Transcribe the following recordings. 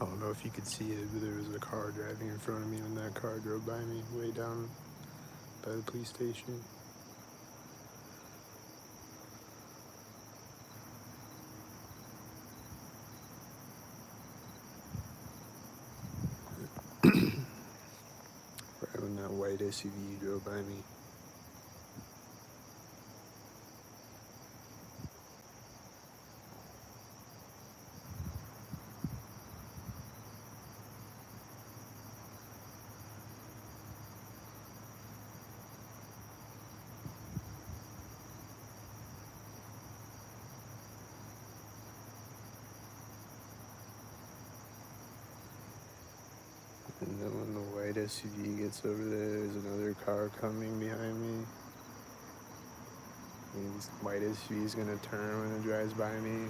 don't know if you could see it, but there was a car driving in front of me when that car drove by me way down by the police station. Right when that white SUV drove by me. And then when the white SUV gets over there, there's another car coming behind me. And this white SUV is gonna turn when it drives by me.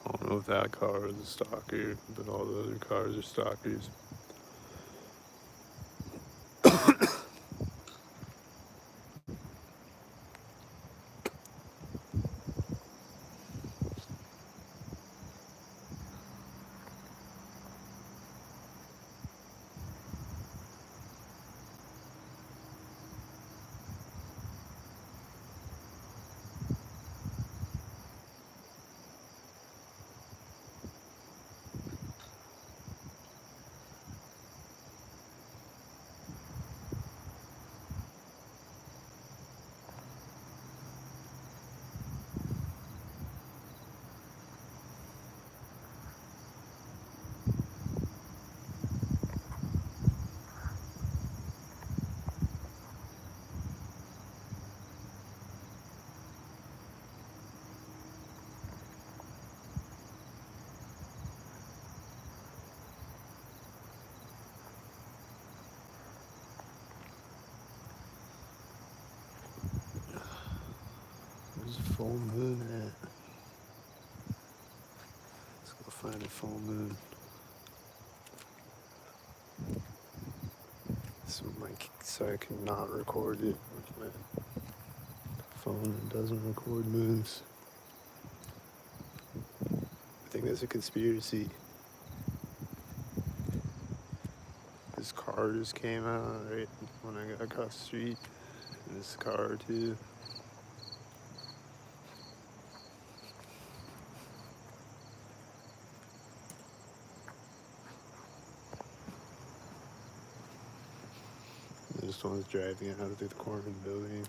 I don't know if that car is a stalker, but all the other cars are stalkers. Where's the full moon at? Let's go find a full moon. So I can not record it with my phone that doesn't record moons. I think that's a conspiracy. This car just came out right when I got across the street. And this car too. This one's driving out through the corner of the building.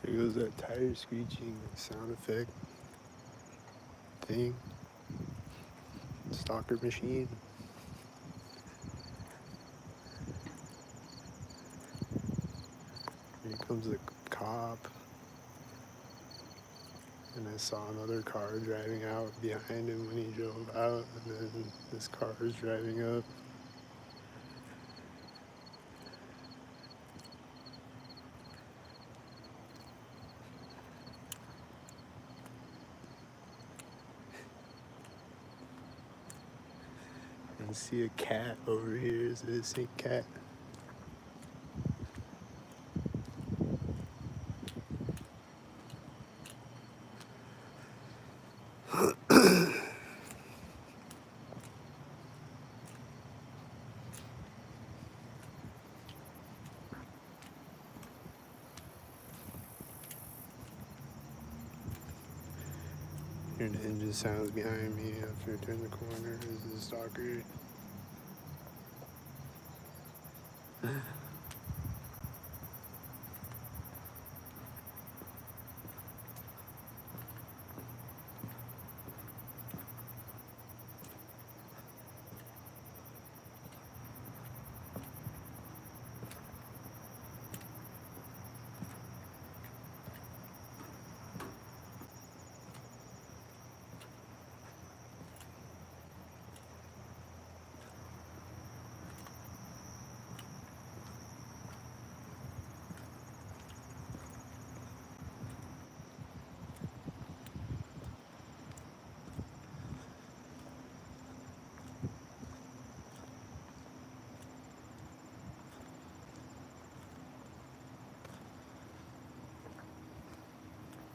There goes that tire screeching sound effect thing. Stalker machine. Here comes the cop. And I saw another car driving out behind him when he drove out, and then this car is driving up. I see a cat over here. Is it a sick cat? Hearing the engine sounds behind me after I turn the corner. This is a stalker.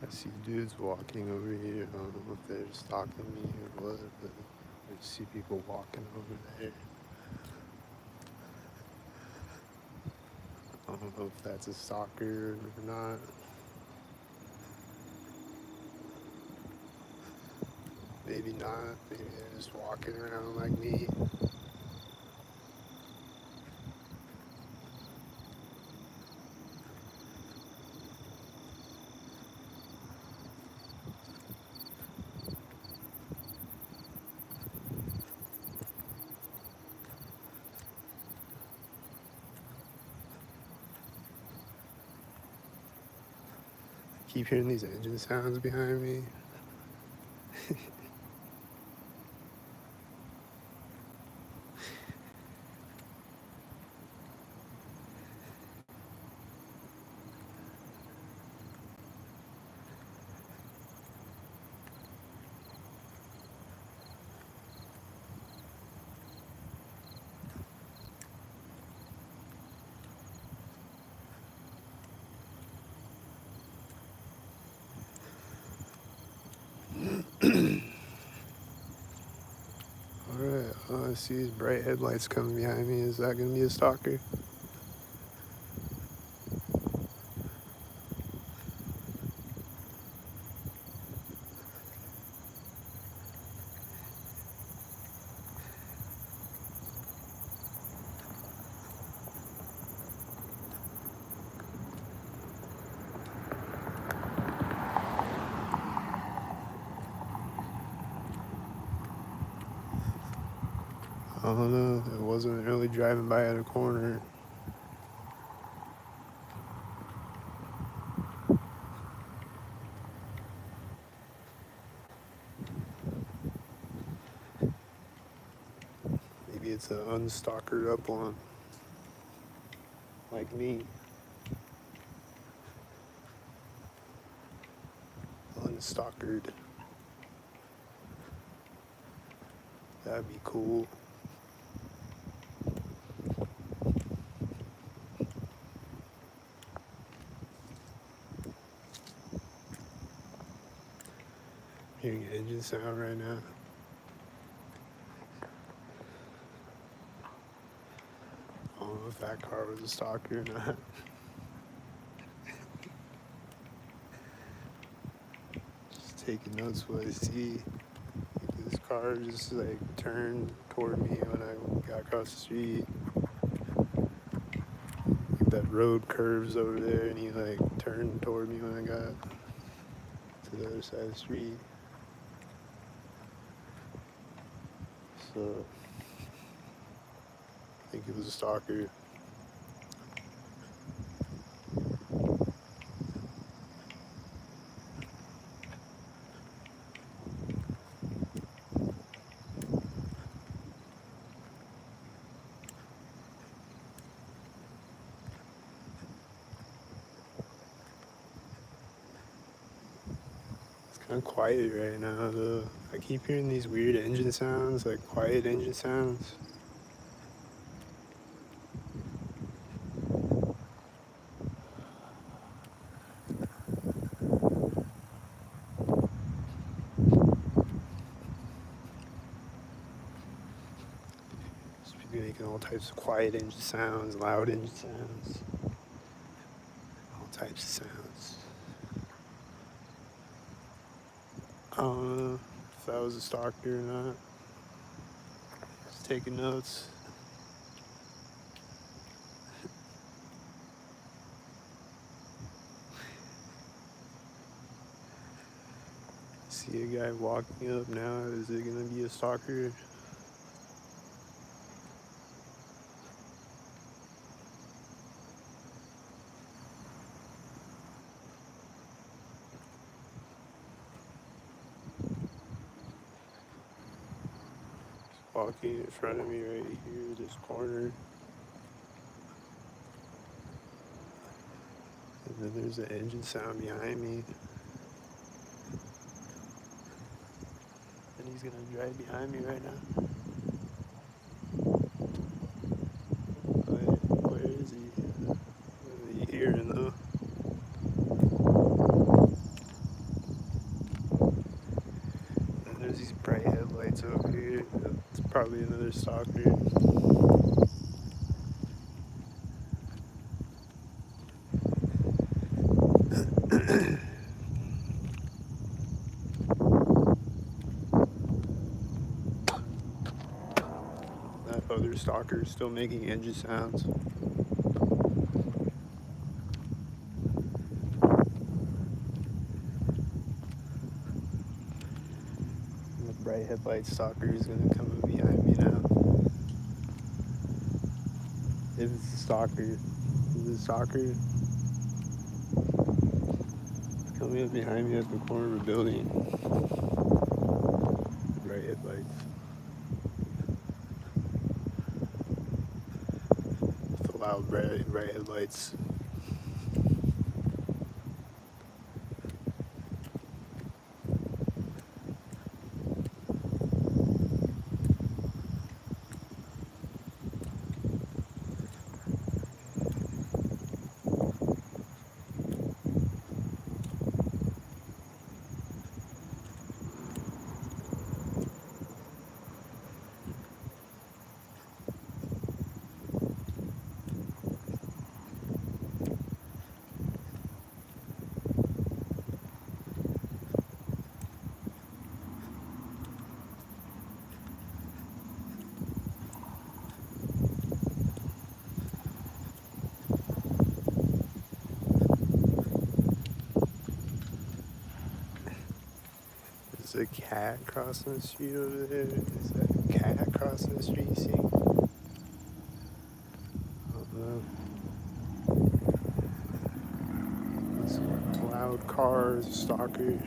I see dudes walking over here. I don't know if they're stalking me or what, but I just see people walking over there. I don't know if that's a stalker or not. Maybe not. Maybe they're just walking around like me. Keep hearing these engine sounds behind me. Alright, I see these bright headlights coming behind me. Is that gonna be a stalker? I don't know. It wasn't really driving by at a corner. Maybe it's an unstalkered up one. Like me. Unstalkered. That'd be cool. Hearing an engine sound right now. I don't know if that car was a stalker or not. Just taking notes what I see. This car just like turned toward me when I got across the street. Like that road curves over there, and he like turned toward me when I got to the other side of the street. So I think it was a stalker. It's kind of quiet right now though. I keep hearing these weird engine sounds, like quiet engine sounds. People making all types of quiet engine sounds, loud engine sounds, all types of sounds. I don't know if that was a stalker or not. Just taking notes. See a guy walking up now. Is it gonna be a stalker? Walking in front of me right here, this corner. And then there's an engine sound behind me. And he's gonna drive behind me right now. Where is he? What are you hearing though? And there's these bright headlights over here. It's probably another stalker. That other stalker is still making engine sounds. And the bright headlight stalker is gonna come up behind me now. If it's a stalker, is it a stalker? It's coming up behind me at the corner of a building. Bright headlights. The loud bright headlights. There's a cat crossing the street over there. Is that a cat crossing the street? You see? I don't know. It's a loud car, a stalker.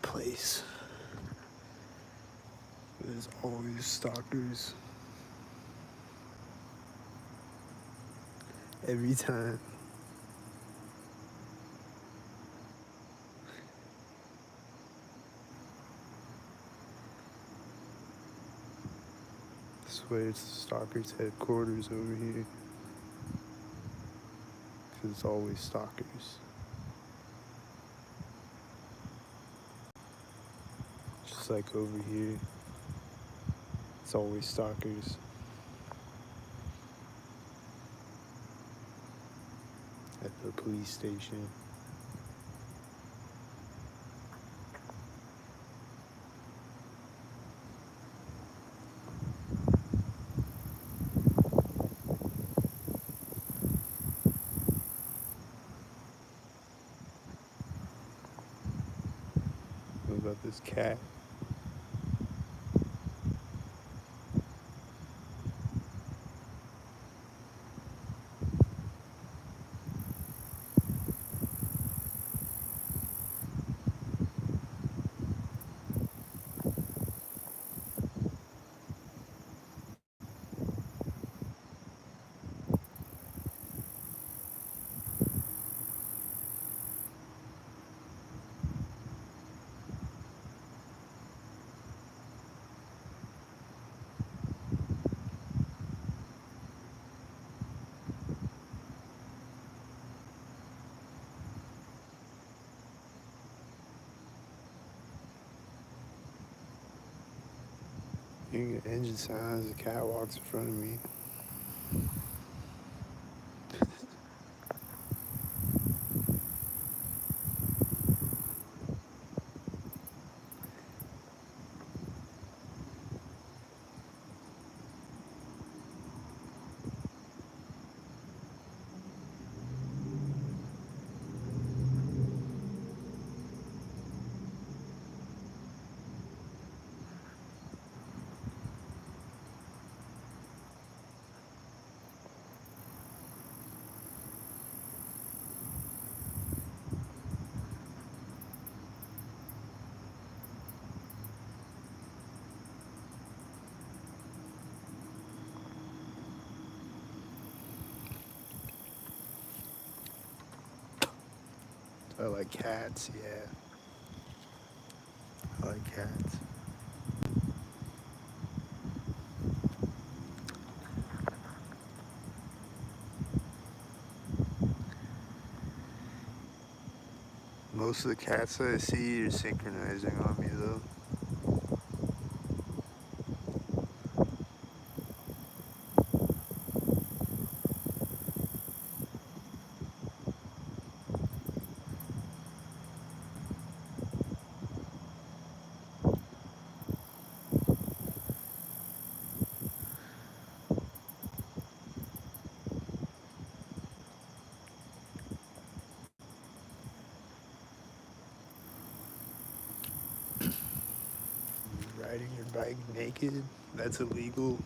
Place. There's always stalkers. every time. I swear it's the stalkers' headquarters over here. Because it's always stalkers. Just like over here, it's always stalkers. At the police station. What about this cat? Hearing an engine sound as a cat walks in front of me. I like cats, yeah. I like cats. Most of the cats that I see are synchronizing on me though. Riding your bike naked, that's illegal.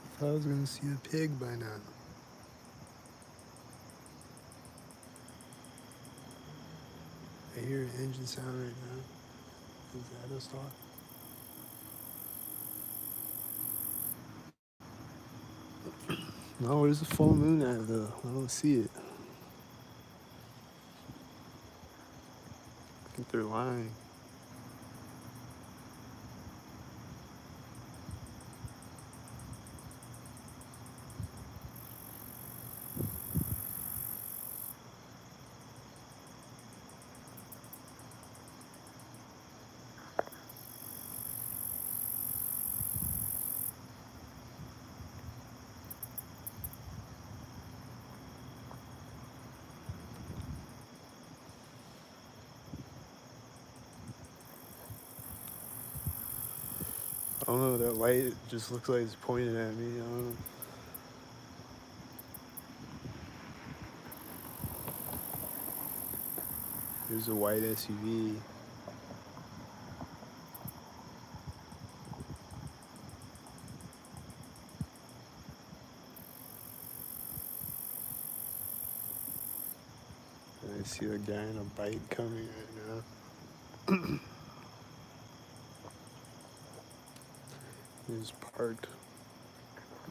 I thought I was gonna see a pig by now. I hear an engine sound right now. Is that a stalk? No, where's the full moon at though? I don't see it. I think they're lying. I don't know, that light just looks like it's pointed at me. I don't know. There's a white SUV. And I see a guy on a bike coming right now. He's parked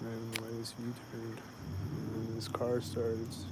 right when the white SUV turned. And then this car starts.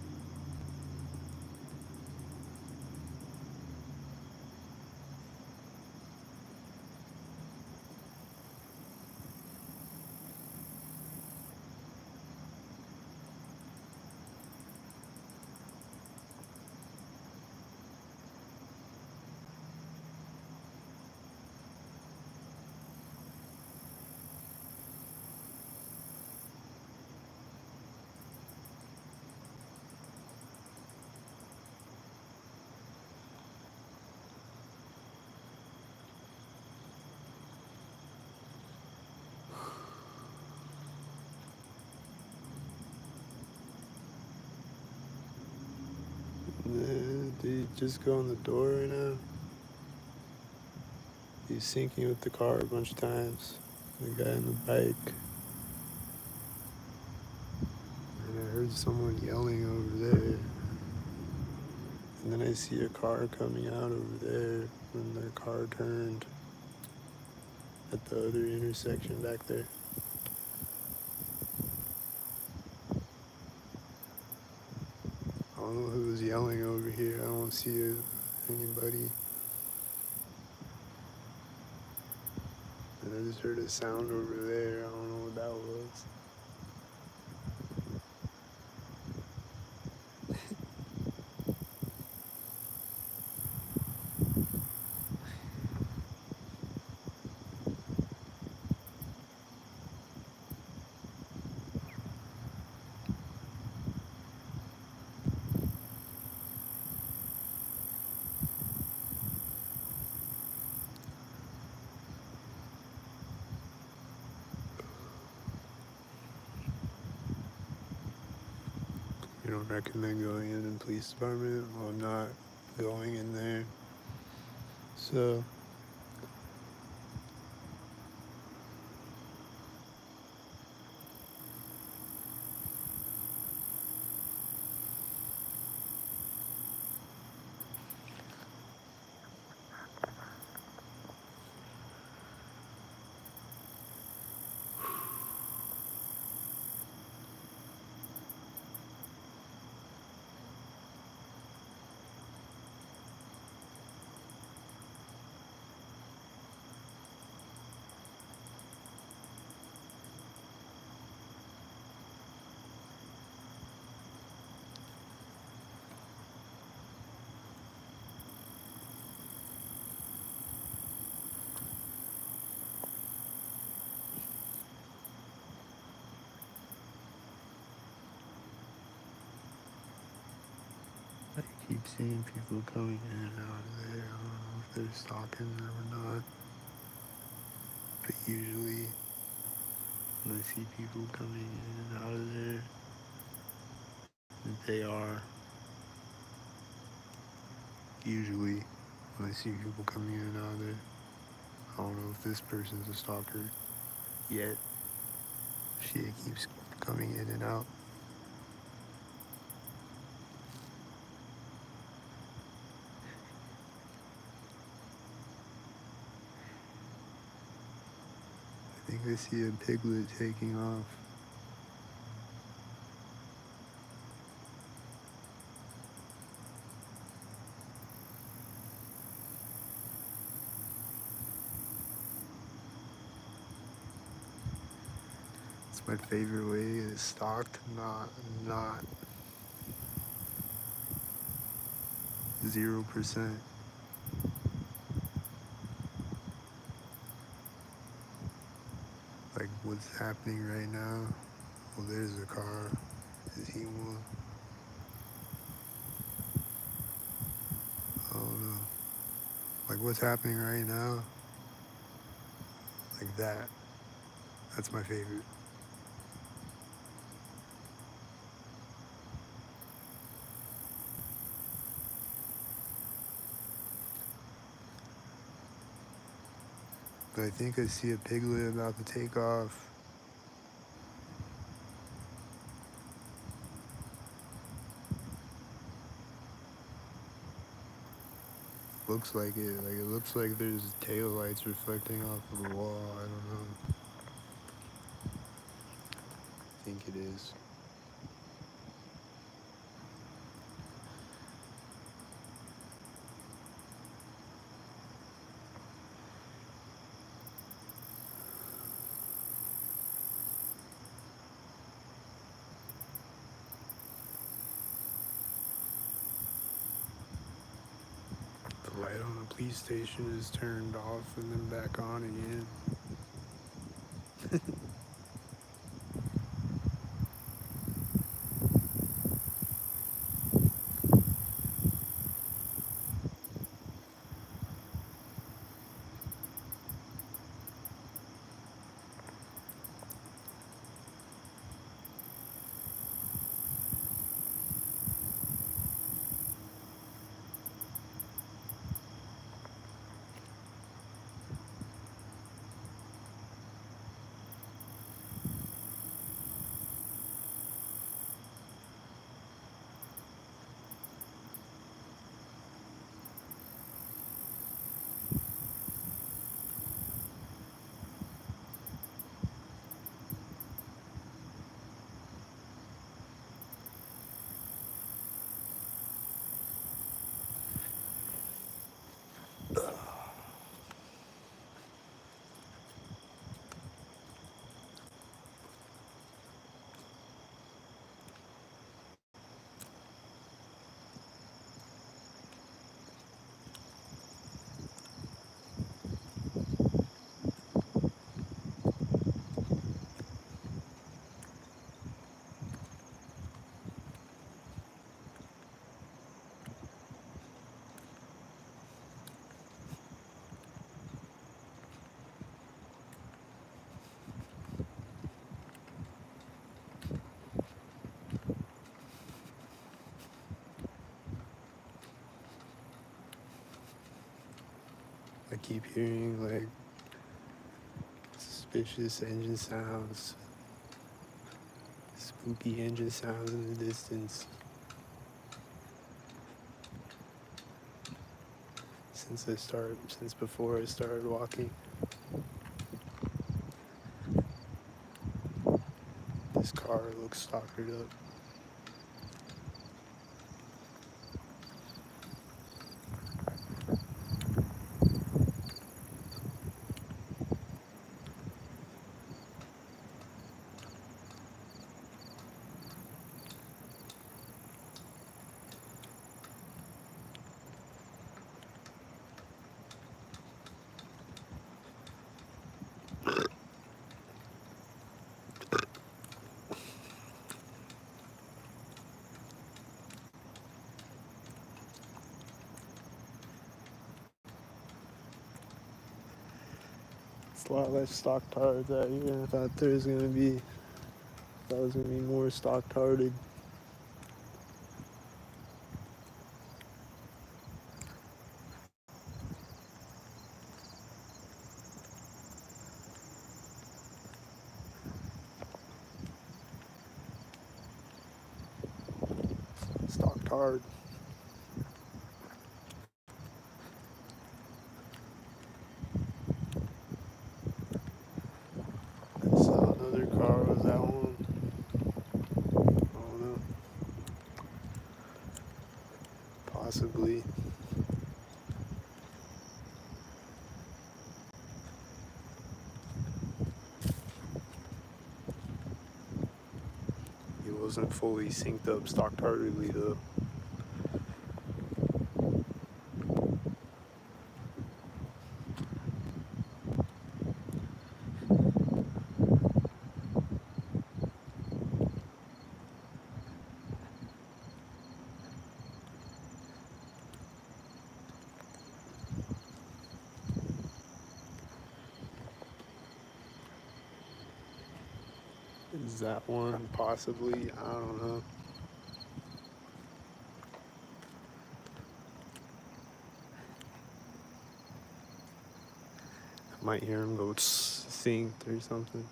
Did he just go on the door right now? He's syncing with the car a bunch of times. The guy on the bike. And I heard someone yelling over there. And then I see a car coming out over there when their car turned at the other intersection back there. I don't know who was yelling over here. I don't see anybody. And I just heard a sound over there. I don't know what that was. You don't recommend going in the police department? Well, I'm not going in there. So, I keep seeing people coming in and out of there. I don't know if they're stalking or not. But usually, when I see people coming in and out of there, that they are. Usually, when I see people coming in and out of there, I don't know if this person's a stalker yet. She keeps coming in and out. I think I see a piglet taking off. It's my favorite way to stalk, not 0%. Like what's happening right now. Well, there's a car. Is he one? I don't know. Like what's happening right now. Like that. That's my favorite. But I think I see a piglet about to take off. Looks like it. Like it looks like there's tail lights reflecting off of the wall. I don't know. I think it is. The light on the police station is turned off and then back on again. I keep hearing like suspicious engine sounds, spooky engine sounds in the distance. Since before I started walking. This car looks stalkered up. It's a lot less stock tards out here. I thought there was gonna be more stock tarded. Stock tard. I saw another car. Was that one? I don't know. Possibly. He wasn't fully synced up stock tardedly though. Is that one? Possibly. I don't know. I might hear him go synced or something.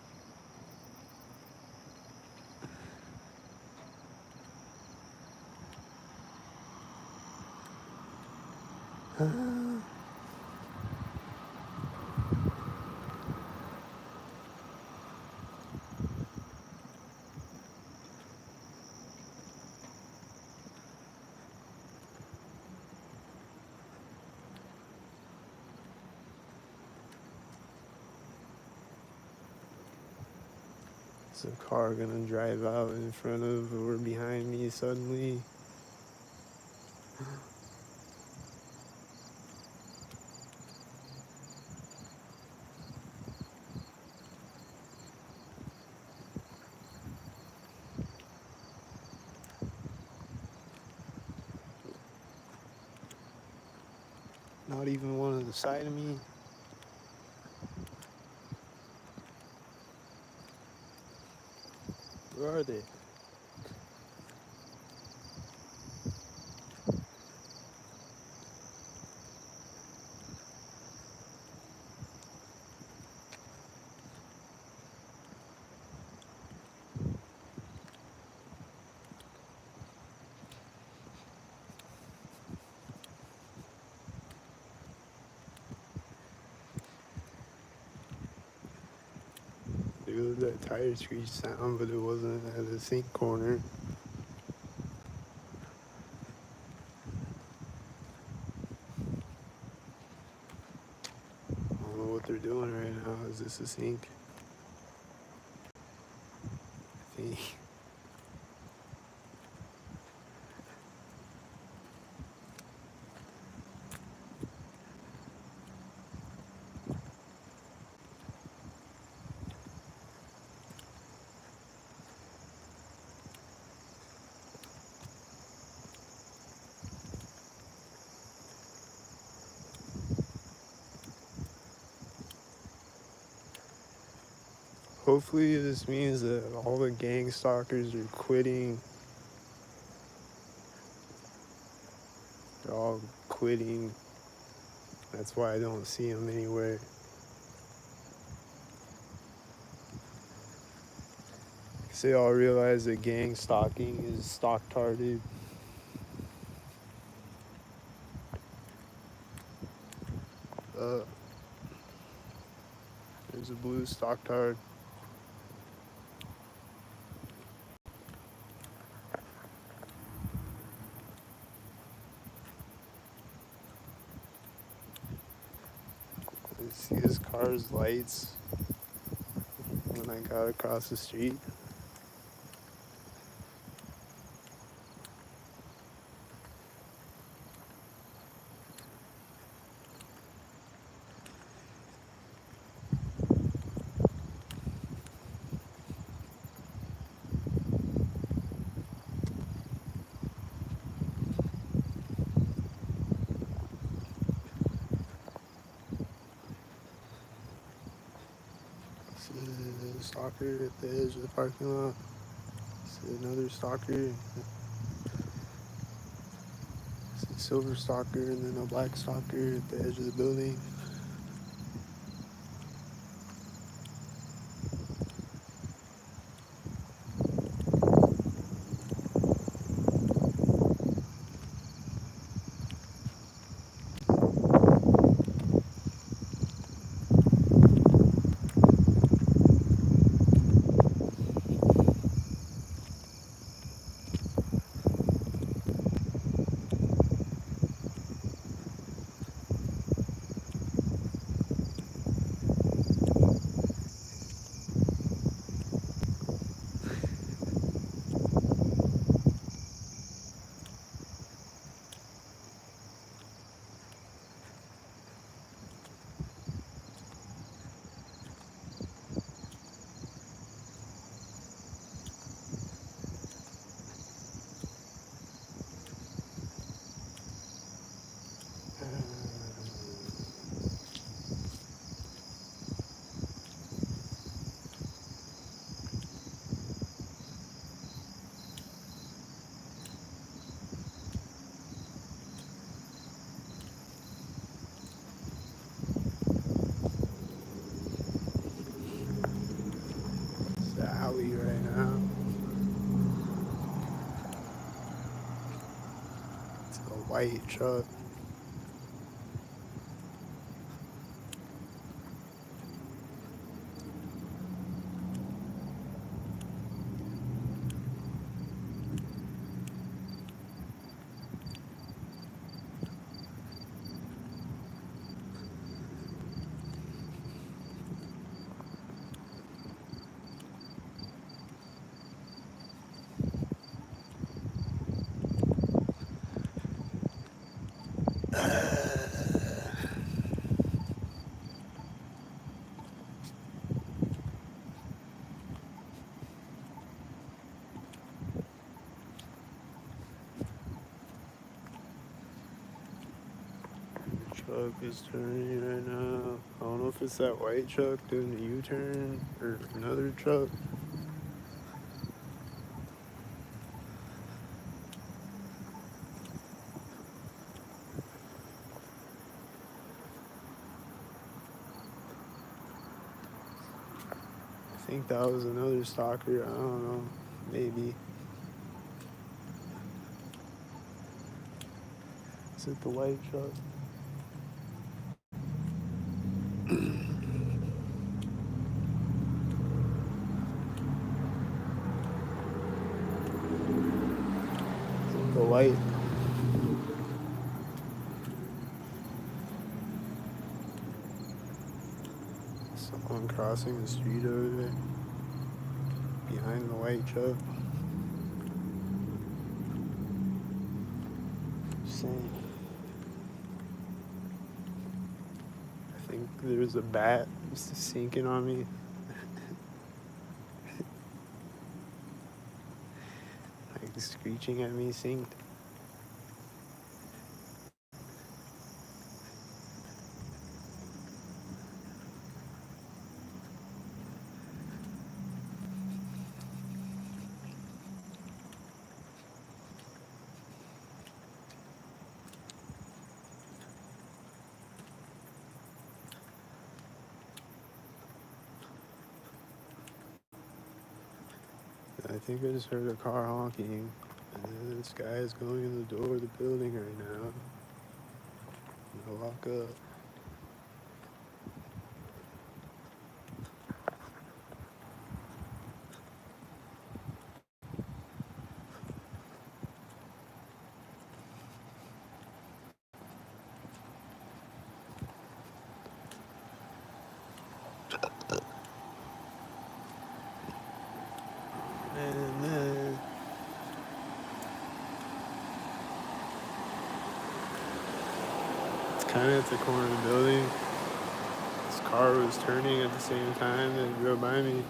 Is a car gonna drive out in front of or behind me suddenly? Not even one on the side of me. Where are they? It was that tire screech sound, but it wasn't at the sink corner. I don't know what they're doing right now. Is this a sink? I think. Hopefully this means that all the gangstalkers are quitting. They're all quitting. That's why I don't see them anywhere. Because they all realize that gang stalking is stock-tarded. There's a blue stock-tard. I see this car's lights when I got across the street. See a stalker at the edge of the parking lot. See another stalker. See a silver stalker and then a black stalker at the edge of the building. alley right now. It's a white truck. The truck is turning right now. I don't know if it's that white truck doing the U-turn or another truck. I think that was another stalker. I don't know. Maybe. Is it the white truck? The light. Someone crossing the street over there. Behind the white truck. Same. I think there's a bat just sinking on me. Like screeching at me, synced. I think I just heard a car honking. And this guy is going in the door of the building right now. I'm gonna walk up. And then it's kind of at the corner of the building. This car was turning at the same time that it drove by me.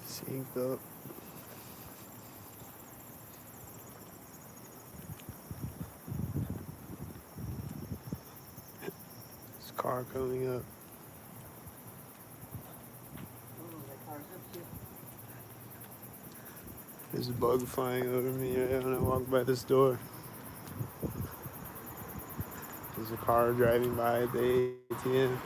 Synced up. This car coming up. There's a bug flying over me right when I walk by this door. There's a car driving by at the ATM.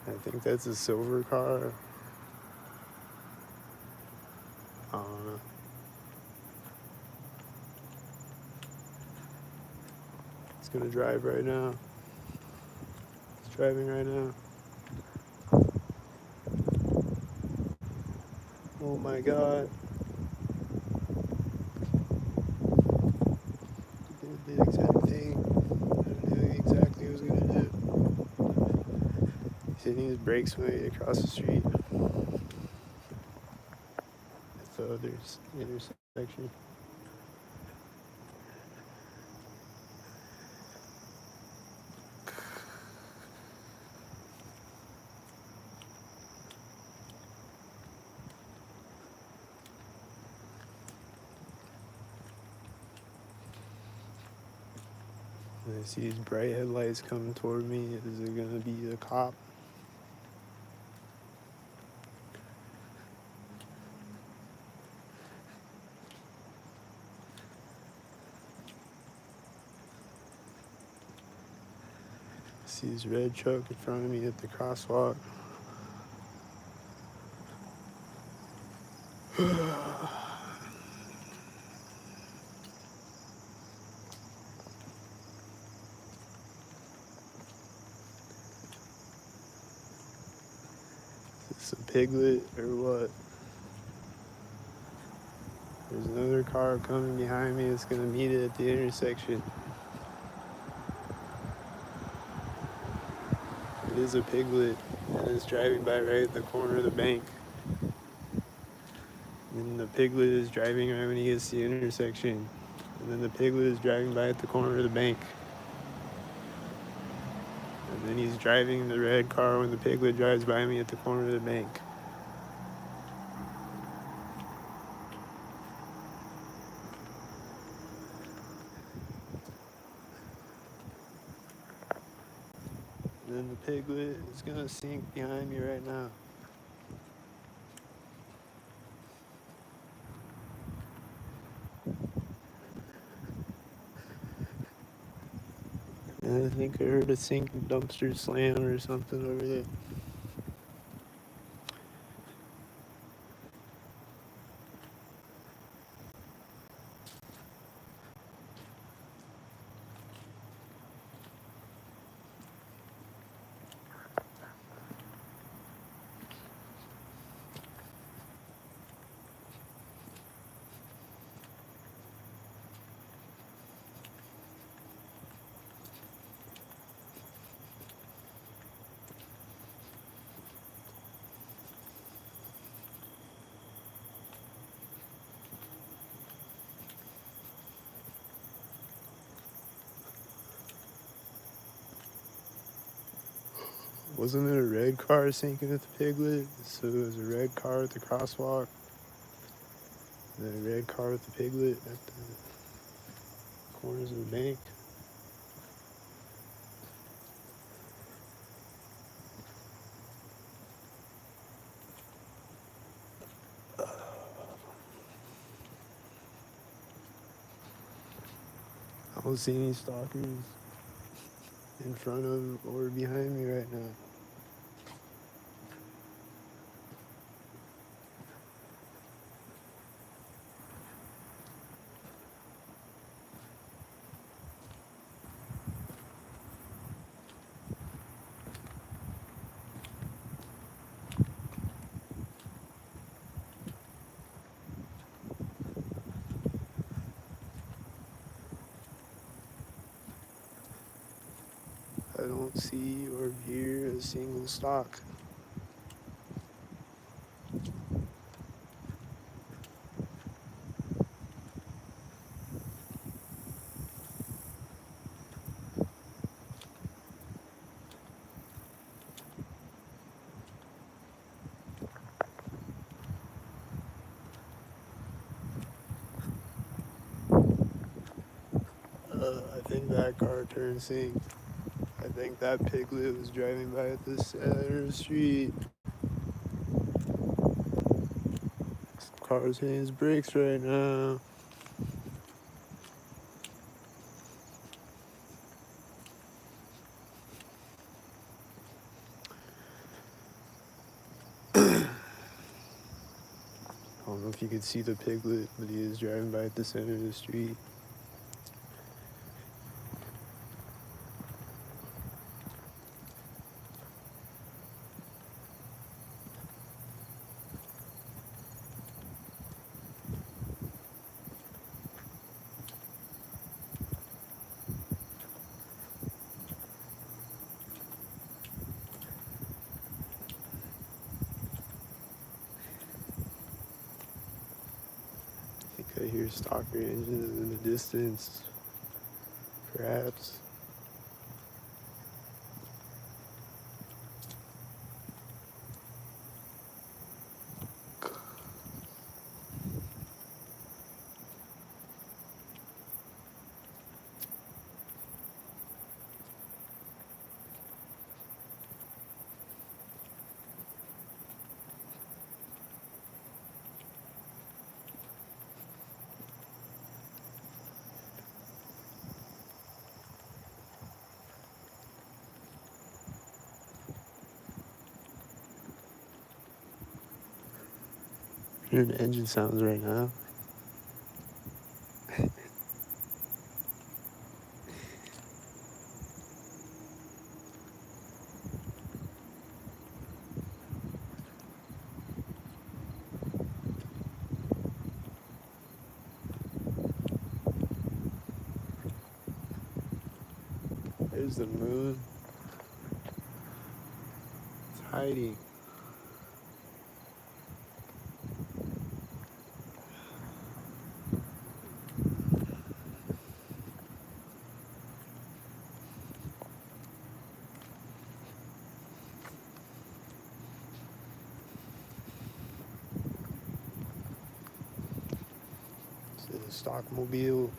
I think that's a silver car. I don't know. It's gonna drive right now. It's driving right now. Oh my god. It did the exact thing. I knew exactly what it was gonna do. He's hitting his brakes way across the street. At the other intersection. I see these bright headlights coming toward me. Is it gonna be a cop? I see this red truck in front of me at the crosswalk. Is this a piglet or what? There's another car coming behind me. It's gonna meet it at the intersection. It is a piglet, and it's driving by right at the corner of the bank. And the piglet is driving right when he gets to the intersection. And then the piglet is driving by at the corner of the bank. And then he's driving the red car when the piglet drives by me at the corner of the bank. And then the piglet is gonna sink behind me right now. And I think I heard a sinking dumpster slam or something over there. Wasn't it a red car sinking with the piglet? So it was a red car at the crosswalk, and then a red car with the piglet at the corners of the bank. I don't see any stalkers in front of or behind me right now. I don't see or hear a single stalk. I think that car turned sync. I think that piglet was driving by at the center of the street. This car's hitting his brakes right now. I don't know if you could see the piglet, but he is driving by at the center of the street. I think I hear stalker engines in the distance, perhaps. Hearing the engine sounds right now. There's the moon. It's hiding. It's a stockmobile.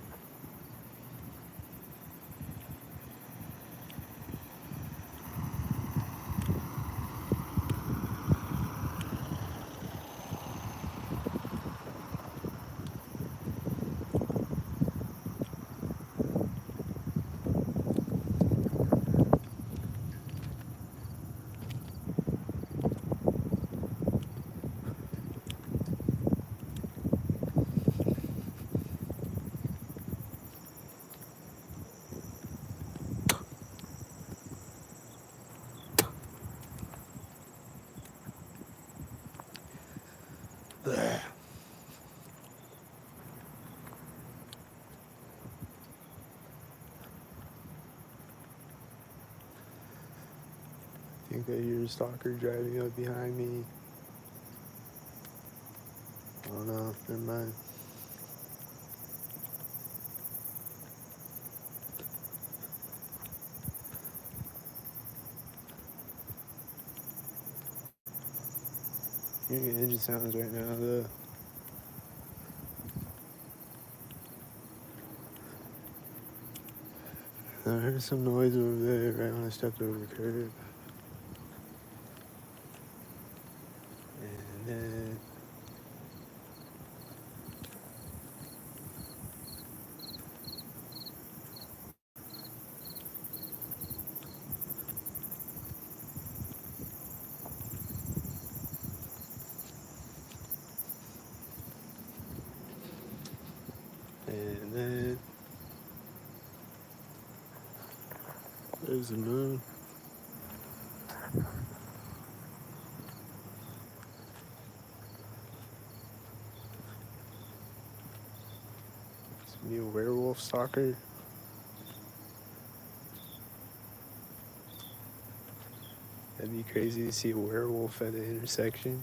Blech. I think I hear a stalker driving up behind me. Oh no, never mind. Hearing the engine sounds right now though. I heard some noise over there right when I stepped over the curb. And then there's the moon. It's me a werewolf stalker. That'd be crazy to see a werewolf at the intersection.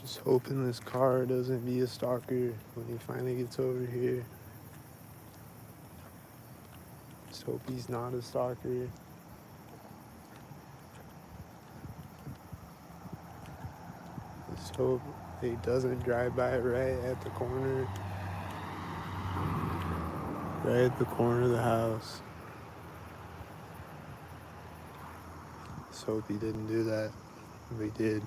Just hoping this car doesn't be a stalker when he finally gets over here. Just hope he's not a stalker. Just hope he doesn't drive by right at the corner. Right at the corner of the house. Just hope he didn't do that. If he did.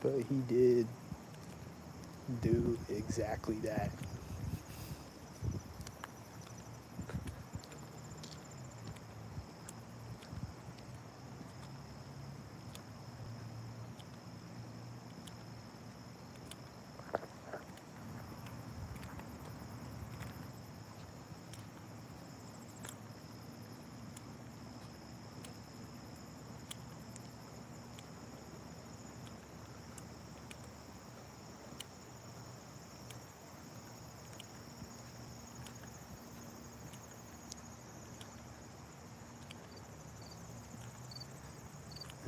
But he did do exactly that.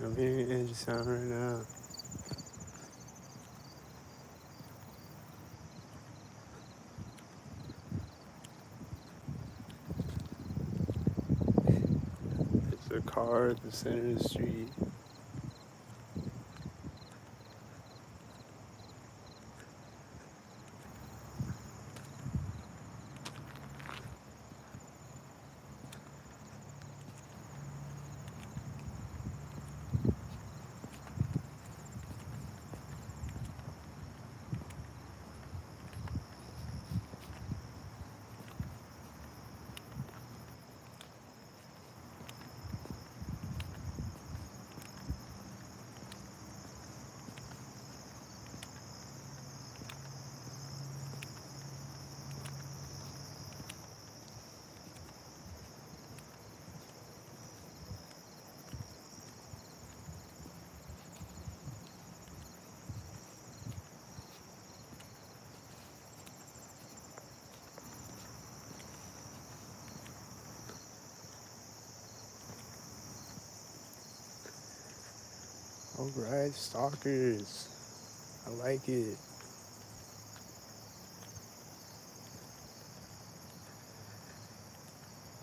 I'm hearing an engine sound right now. a car at the center of the street. Alright, stalkers. I like it.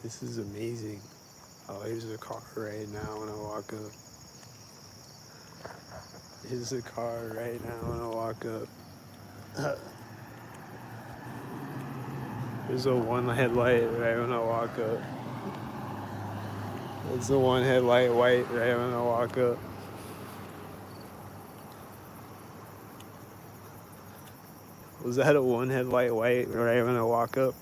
This is amazing. Oh, here's a car right now when I walk up. Here's a car right now when I walk up. There's a one headlight right when I walk up. There's the one headlight white right when I walk up. Was that a one headlight white right when I walk up?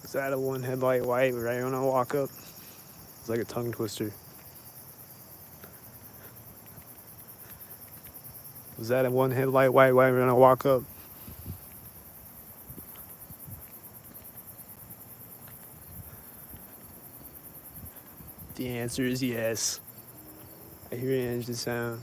Was that a one headlight white right when I walk up? It's like a tongue twister. Was that a one headlight white right when I walk up? The answer is yes. I hear an engine sound.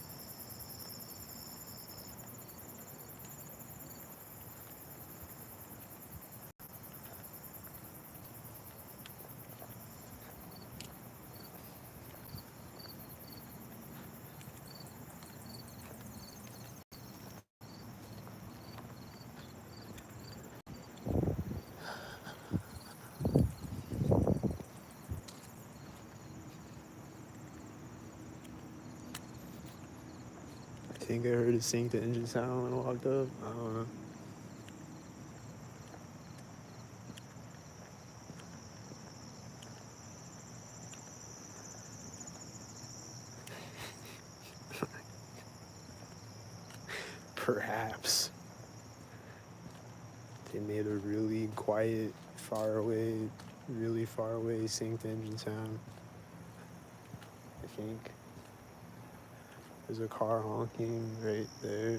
I think I heard it sync the engine sound when I walked up. I don't know. Perhaps. They made a really quiet, really far away synced engine sound. I think. There's a car honking right there.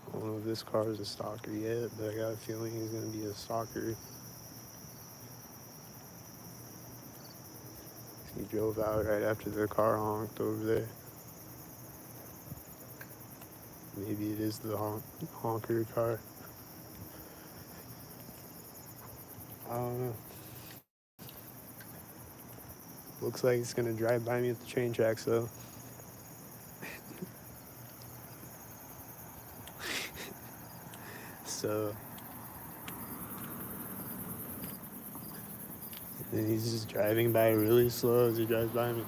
I don't know if this car is a stalker yet, but I got a feeling he's gonna be a stalker. He drove out right after the car honked over there. Maybe it is the honker car. I don't know. Looks like it's gonna drive by me at the train tracks though. So, and he's just driving by really slow as he drives by me.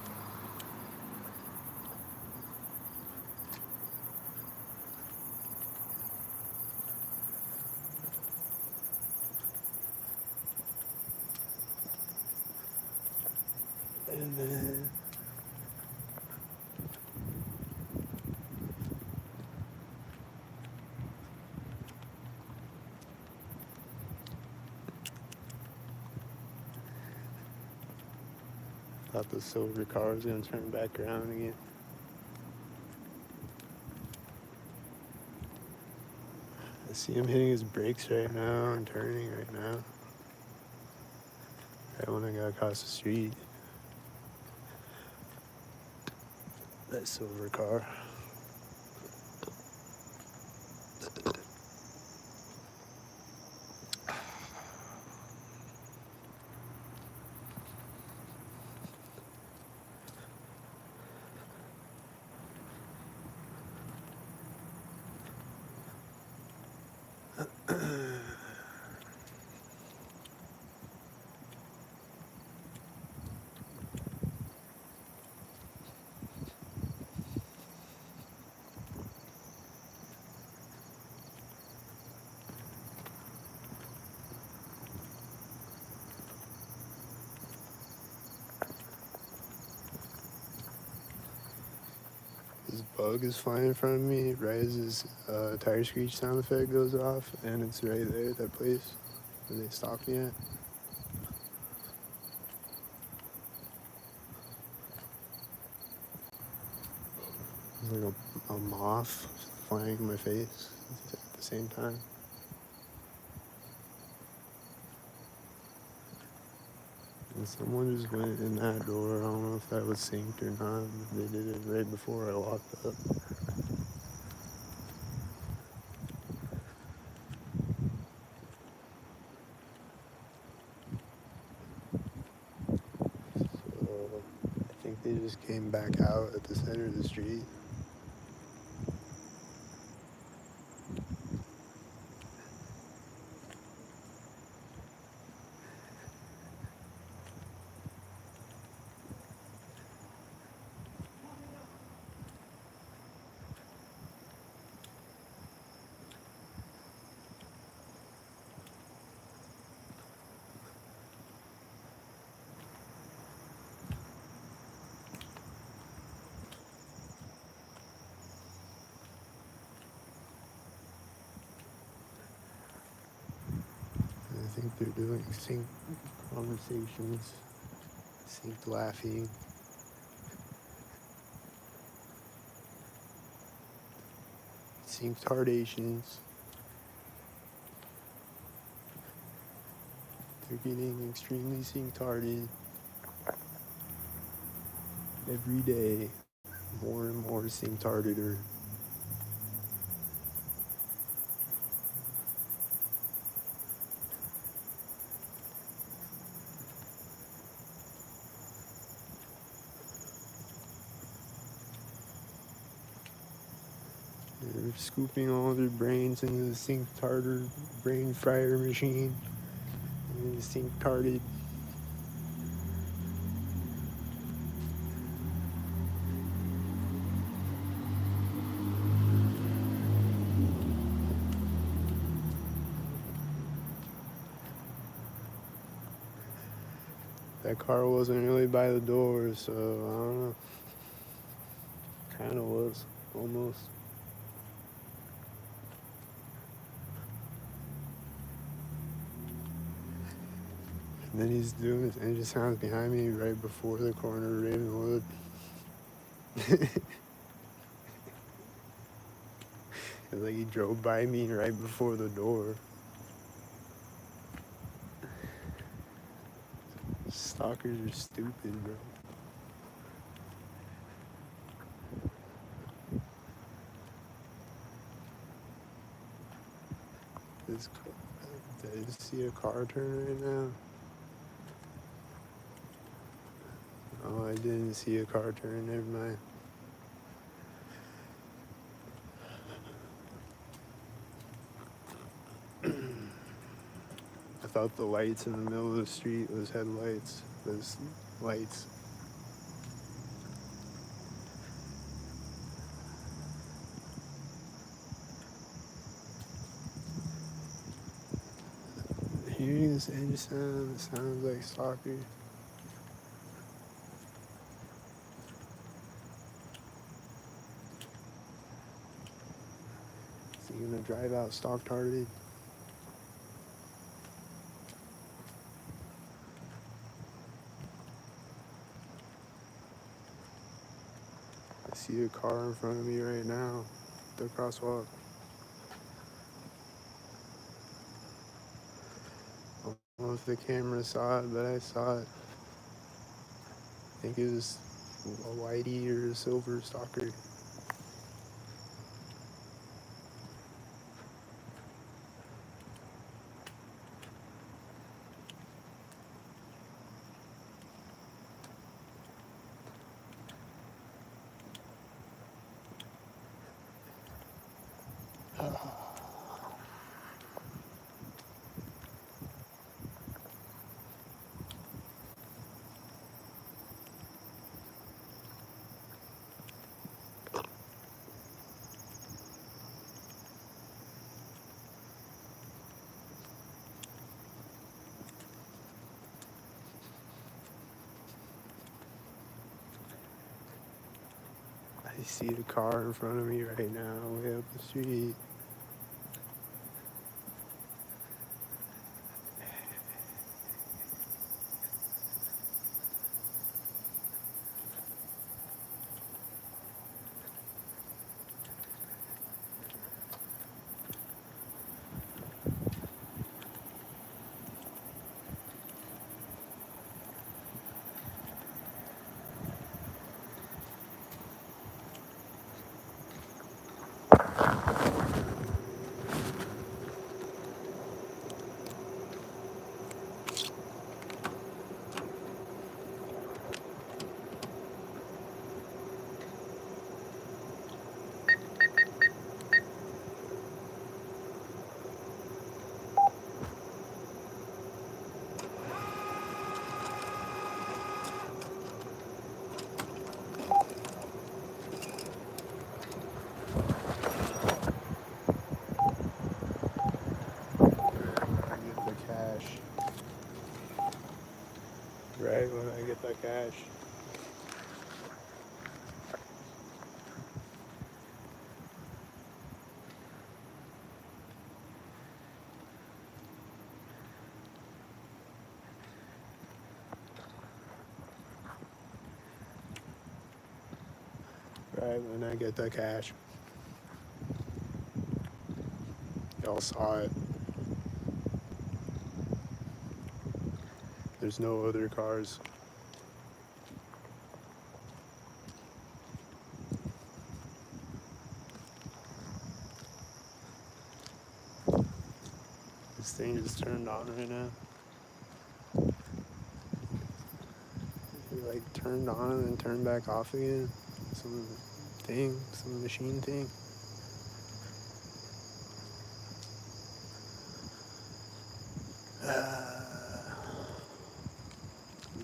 And then thought the silver car was gonna turn back around again. I see him hitting his brakes right now and turning right now. Right when I got across the street. That silver car. This bug is flying in front of me right as this tire screech sound effect goes off, and it's right there at that place where they stopped me at. It's like a moth flying in my face at the same time. And someone just went in that door. I don't know if that was synced or not. They did it right before I walked up. So I think they just came back out at the center of the street. I think they're doing synced conversations, synced laughing, synced tardations. They're getting extremely synced tarded every day, more and more synced tardider. They're scooping all their brains into the synced tartar brain fryer machine. And the synced tarded. That car wasn't really by the door, so I don't know. Kind of was, almost. And then he's doing his engine sounds behind me right before the corner of Ravenwood. It's like he drove by me right before the door. Stalkers are stupid, bro. This car, did I just see a car turn right now? Oh, I didn't see a car turn, never mind. I thought the lights in the middle of the street was headlights. Those lights. Hearing this engine sound, it sounds like Stalker. Is he gonna drive out stock targeted? I see a car in front of me right now. The crosswalk. I don't know if the camera saw it, but I saw it. I think it was a whitey or a silver stalker. I see the car in front of me right now, way up the street. I get the cash. Right when I get the cash. Right when I get the cash. Y'all saw it. There's no other cars. This thing just turned on right now. It like turned on and then turned back off again. Some machine thing.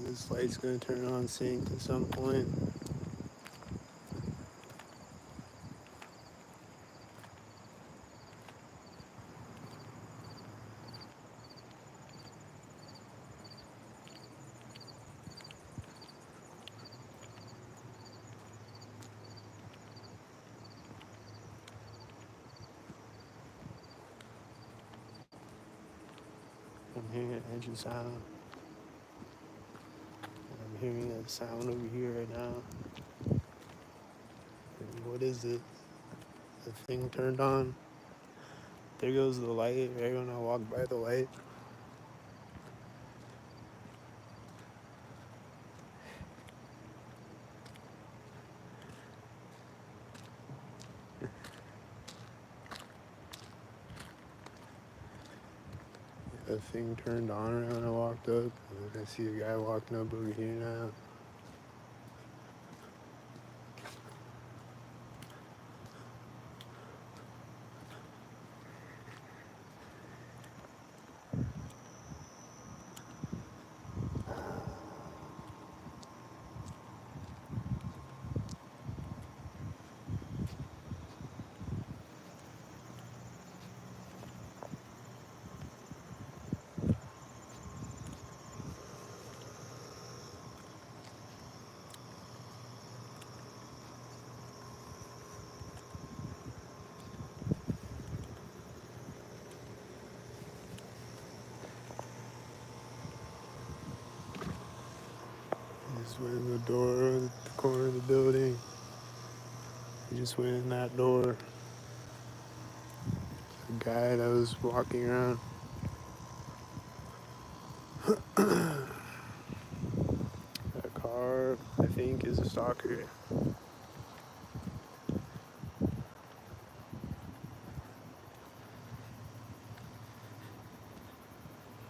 This light's gonna turn on sync at some point. I'm hearing an engine sound. I'm hearing a sound over here right now. And what is it? The thing turned on. There goes the light right when I walk by the light. The thing turned on right when I walked up. I see a guy walking up over here now. Just went in the door at the corner of the building. He just went in that door. The guy that was walking around. That car, I think, is a stalker.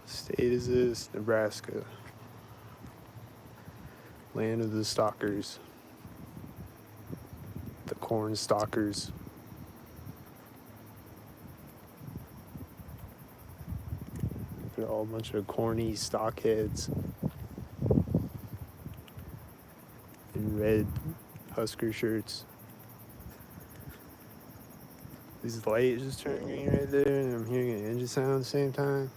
State is this? Nebraska. Land of the stalkers. The corn stalkers. They're all a bunch of corny stockheads in red Husker shirts. These lights just turned green right there, and I'm hearing an engine sound at the same time.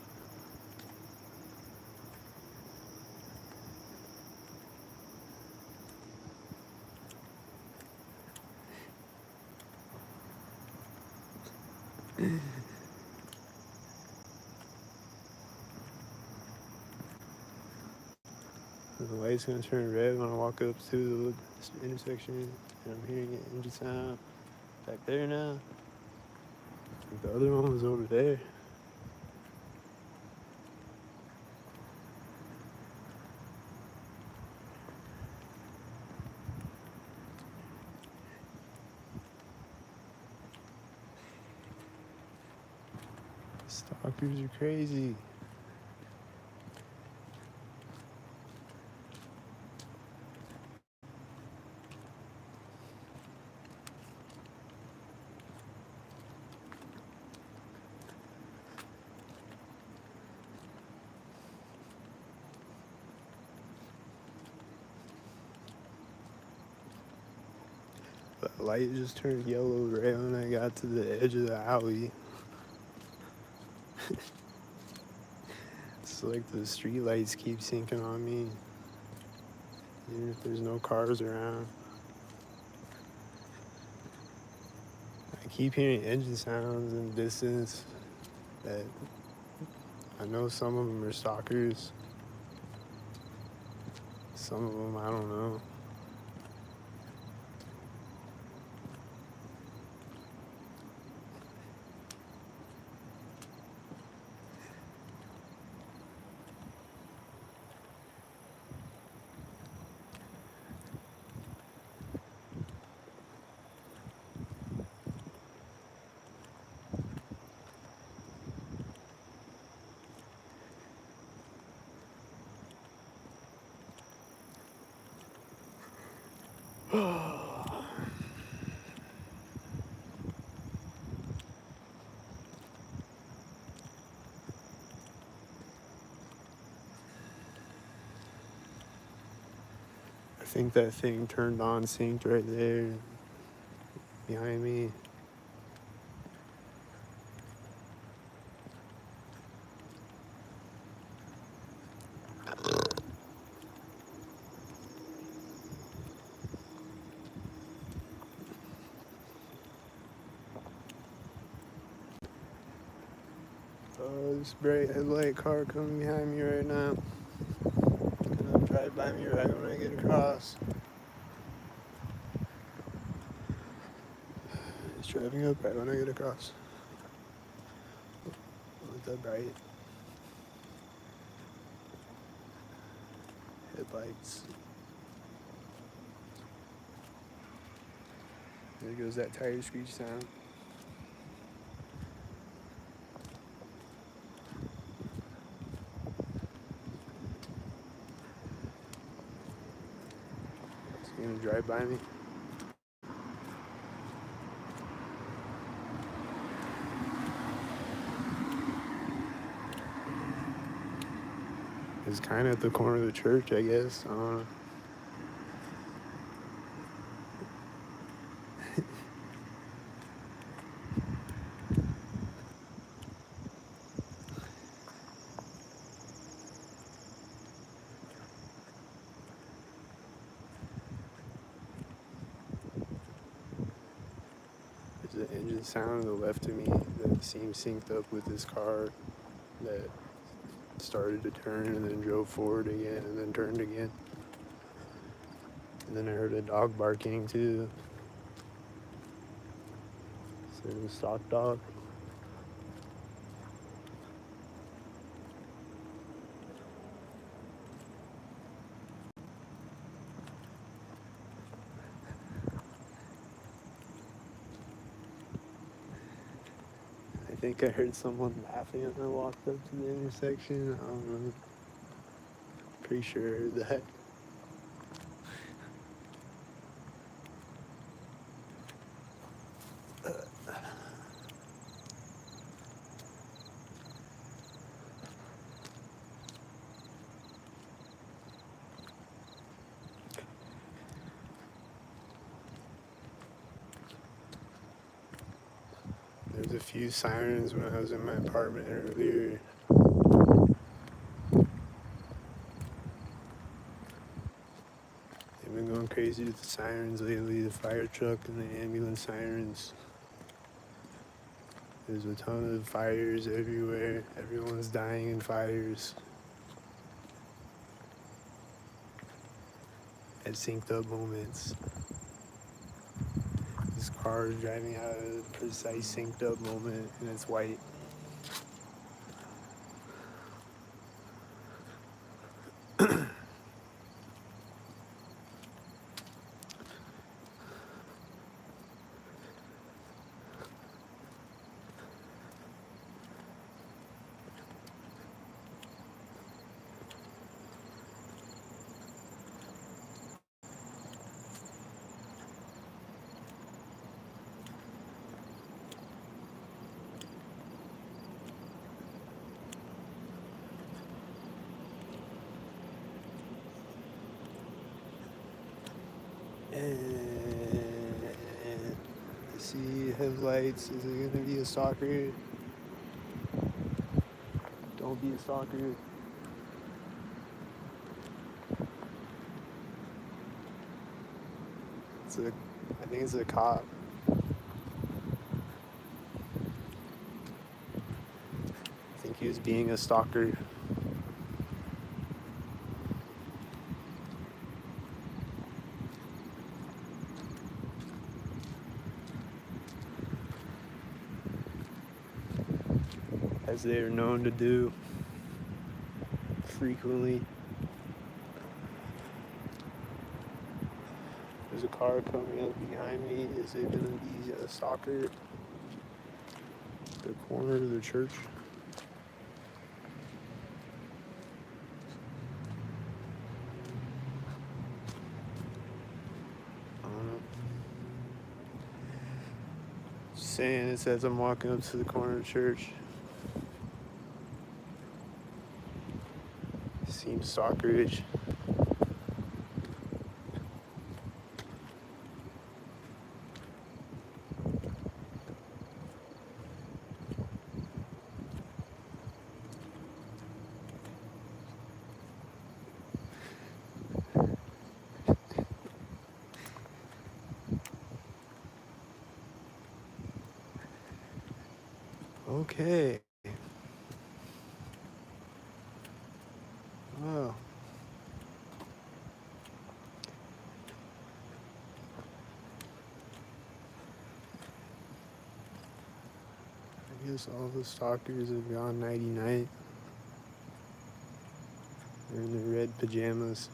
The light's gonna turn red when I walk up to the intersection, and I'm hearing an engine sound back there now. The other one was over there. Stalkers are crazy. The light just turned yellow right when I got to the edge of the alley. It's like the street lights keep sinking on me, even if there's no cars around. I keep hearing engine sounds in the distance that I know some of them are stalkers. Some of them I don't know. I think that thing turned on synced right there behind me. Oh, this bright headlight car coming behind me right now. Gonna drive by me right when I get across. It's driving up right when I get across. Not that bright. Headlights. There goes that tire screech sound. It's gonna drive by me. It's kind of at the corner of the church, I guess. I don't know. There's an engine sound to the left of me that seems synced up with this car that started to turn and then drove forward again and then turned again. And then I heard a dog barking too. So it was a stock dog. think I heard someone laughing when I walked up to the intersection. I don't know. Pretty sure I heard that. There's a few sirens when I was in my apartment earlier. They've been going crazy with the sirens lately, the fire truck and the ambulance sirens. There's a ton of fires everywhere. Everyone's dying in fires. At synced up moments. This car is driving out at a precise synced up moment and it's white. And I see headlights. Is it gonna be a stalker? Don't be a stalker. I think it's a cop. I think he was being a stalker. As they are known to do frequently. There's a car coming up behind me. Is it gonna be a stalker? The corner of the church. I don't know. Just saying, it says I'm walking up to the corner of the church. Seems stalkerish. Okay. Wow. I guess all the stalkers have gone nighty night. They're in their red pajamas.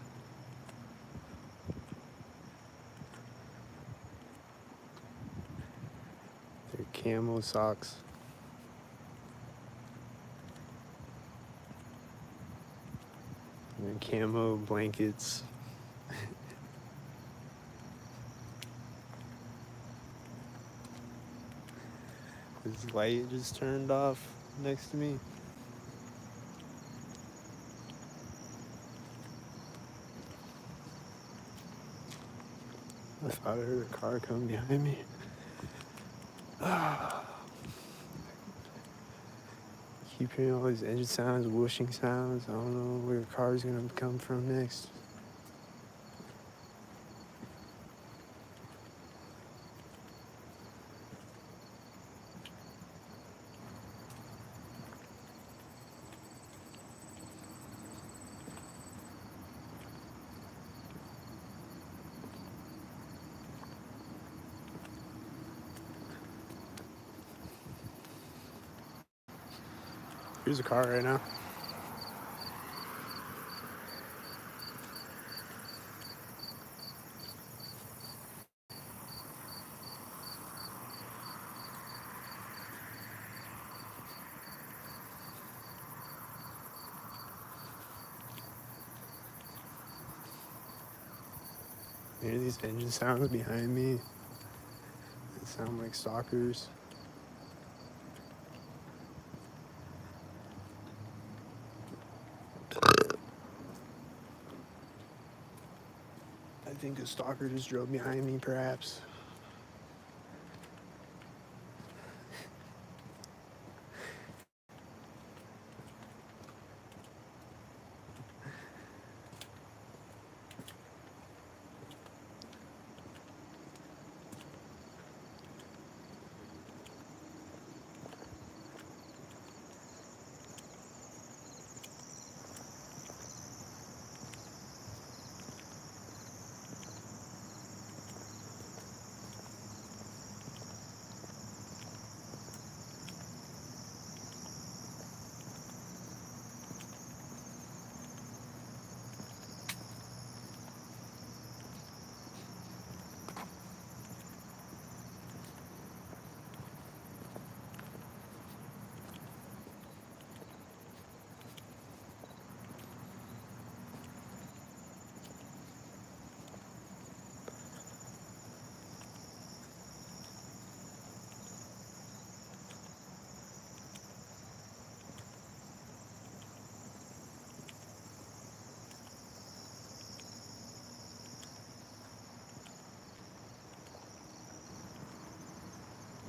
Their camo socks. And their camo blankets. This light just turned off next to me. I thought I heard a car come behind me. Keep hearing all these engine sounds, whooshing sounds. I don't know where the car's gonna come from next. Here's a car right now. Hear these engine sounds behind me? They sound like stalkers. I think a stalker just drove behind me, perhaps.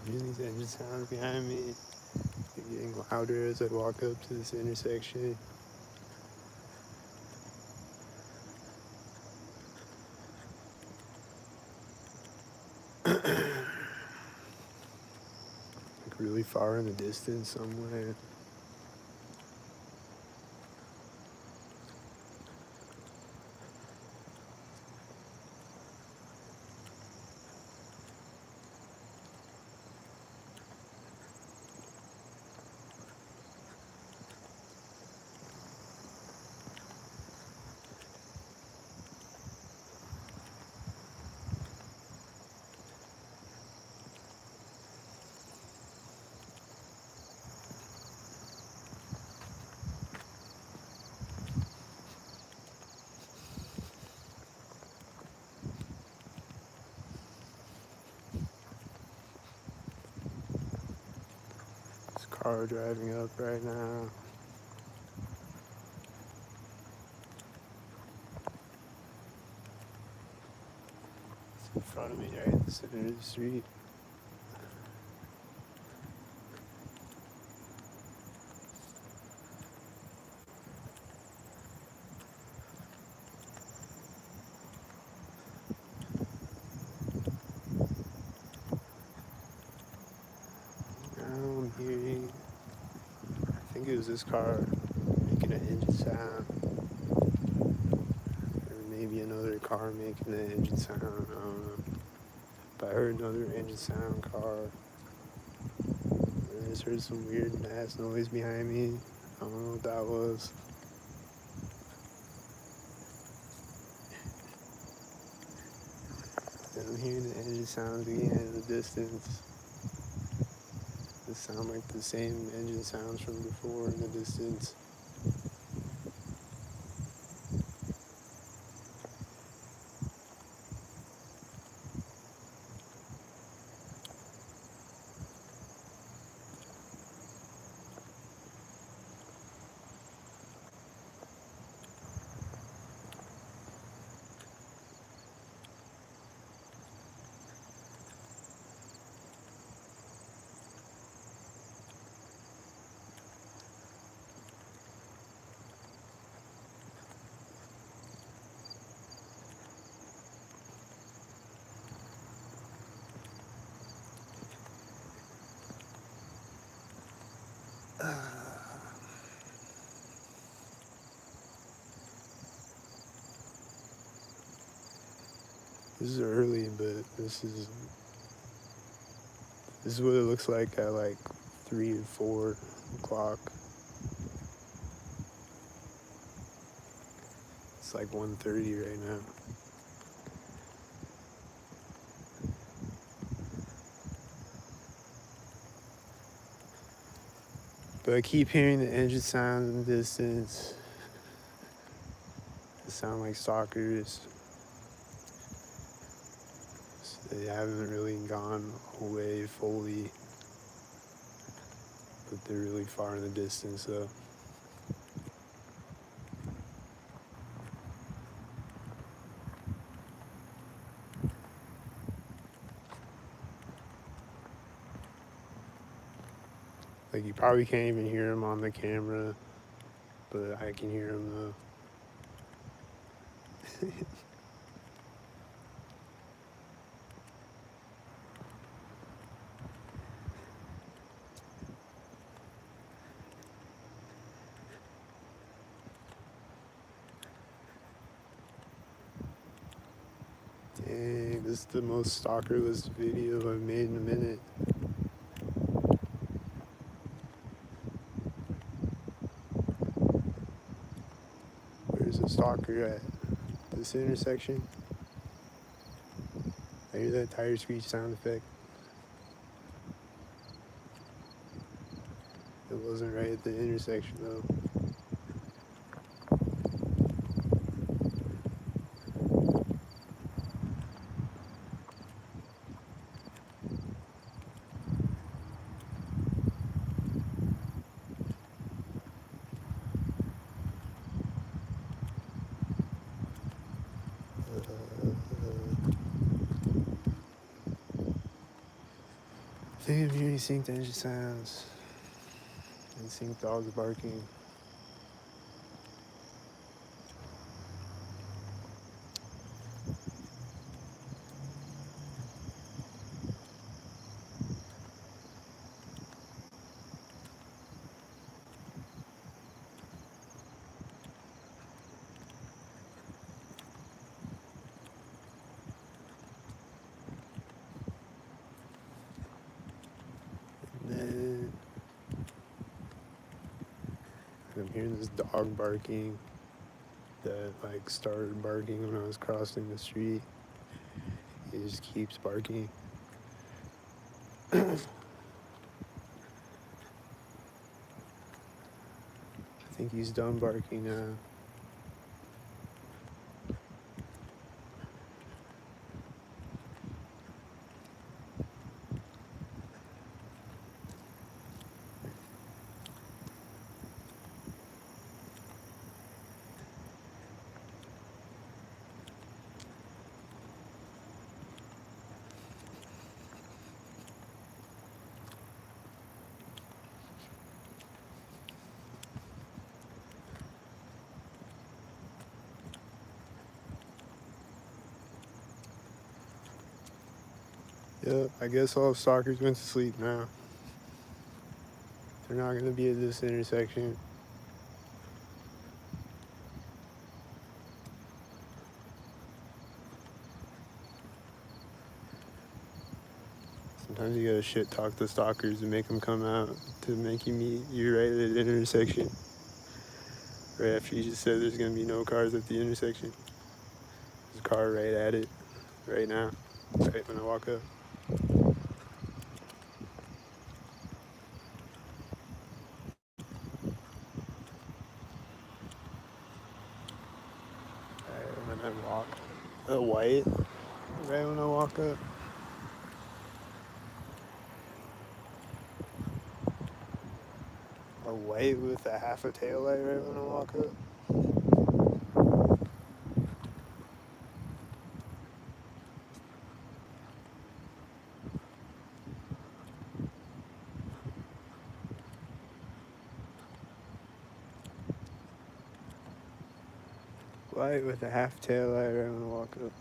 Hear these engine sounds behind me. They're getting louder as I walk up to this intersection. Like really far in the distance somewhere. This car driving up right now. It's in front of me right at the center of the street. Now I'm hearing, I think it was this car making an engine sound. Or maybe another car making an engine sound. I don't know. But I heard another engine sound car. I just heard some weird ass noise behind me. I don't know what that was. And I'm hearing the engine sounds again in the distance. They sound like the same engine sounds from before in the distance. This is early, but this is what it looks like at like 3 or 4 o'clock. It's like 1:30 right now. But I keep hearing the engine sound in the distance. They sound like stalkers. They haven't really gone away fully, but they're really far in the distance though. Like you probably can't even hear them on the camera, but I can hear them though. Dang, this is the most stalkerless video I've made in a minute. Where's the stalker at? This intersection? I hear that tire screech sound effect. It wasn't right at the intersection though. I think I'm hearing synced engine sounds and synced dogs barking. And then I'm hearing this dog barking that like started barking when I was crossing the street. He just keeps barking. I think he's done barking now. Yep, I guess all stalkers went to sleep now. They're not gonna be at this intersection. Sometimes you gotta shit talk the stalkers and make them come out to make you meet you right at the intersection. Right after you just said there's gonna be no cars at the intersection. There's a car right at it, right now, right when I walk up. Right when I walk. A white, right when I walk up. A white with a half a tail light right when I walk up. White with a half tail light right when I walk up.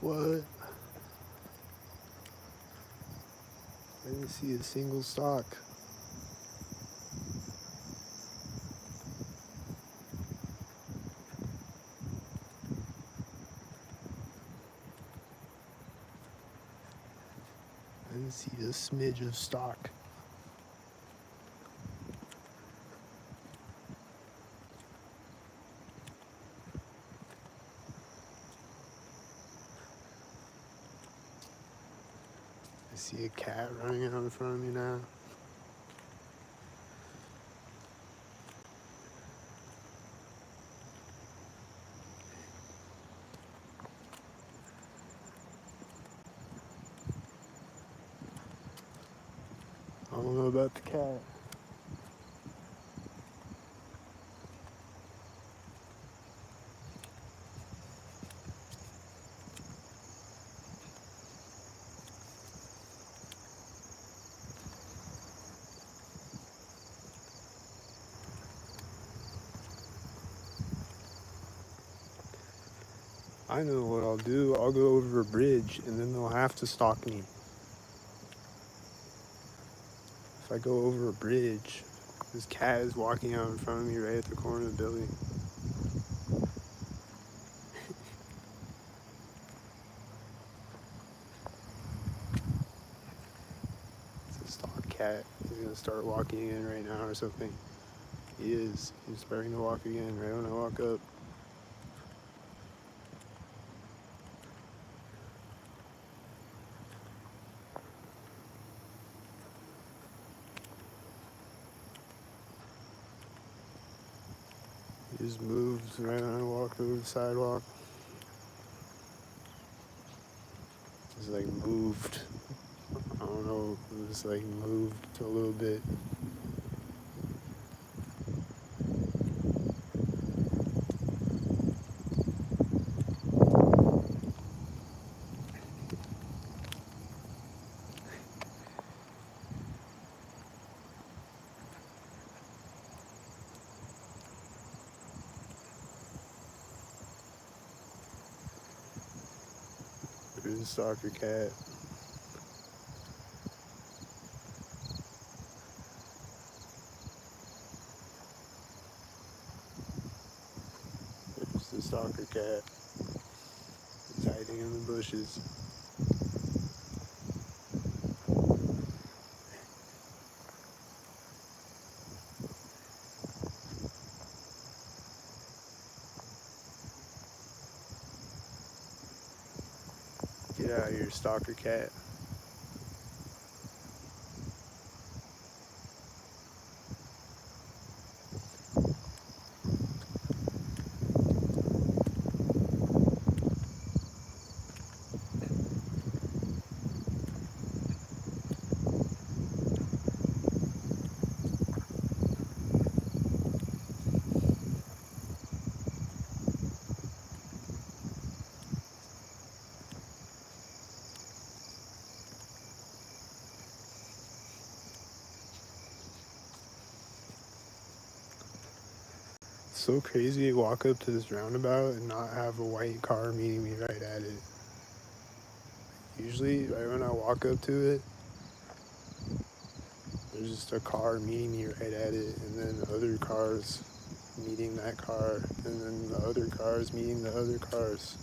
What? I didn't see a single stock. I didn't see a smidge of stock. I see a cat running out in front of me now. I don't know about the cat. I know what I'll do. I'll go over a bridge and then they'll have to stalk me. If I go over a bridge, this cat is walking out in front of me right at the corner of the building. It's a stalk cat. He's gonna start walking in right now or something. He is. He's starting to walk again right when I walk up. He just moves right when I walk over the sidewalk. Just like moved. I don't know. It just like moved a little bit. There's a stalker cat. There's the stalker cat. He's hiding in the bushes. Get out of here, stalker cat. So crazy to walk up to this roundabout and not have a white car meeting me right at it. Usually, right when I walk up to it, there's just a car meeting me right at it, and then other cars meeting that car, and then the other cars meeting the other cars.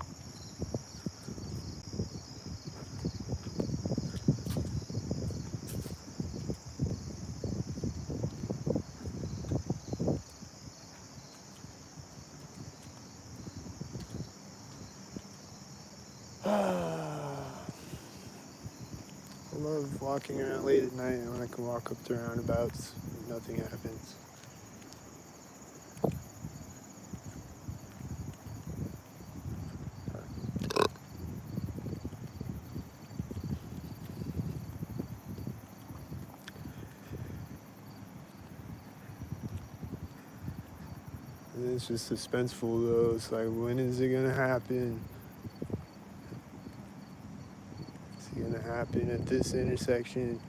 I love walking around late at night when I can walk up to roundabouts and nothing happens. And it's just suspenseful though. It's like, when is it gonna happen? Is it gonna happen at this intersection?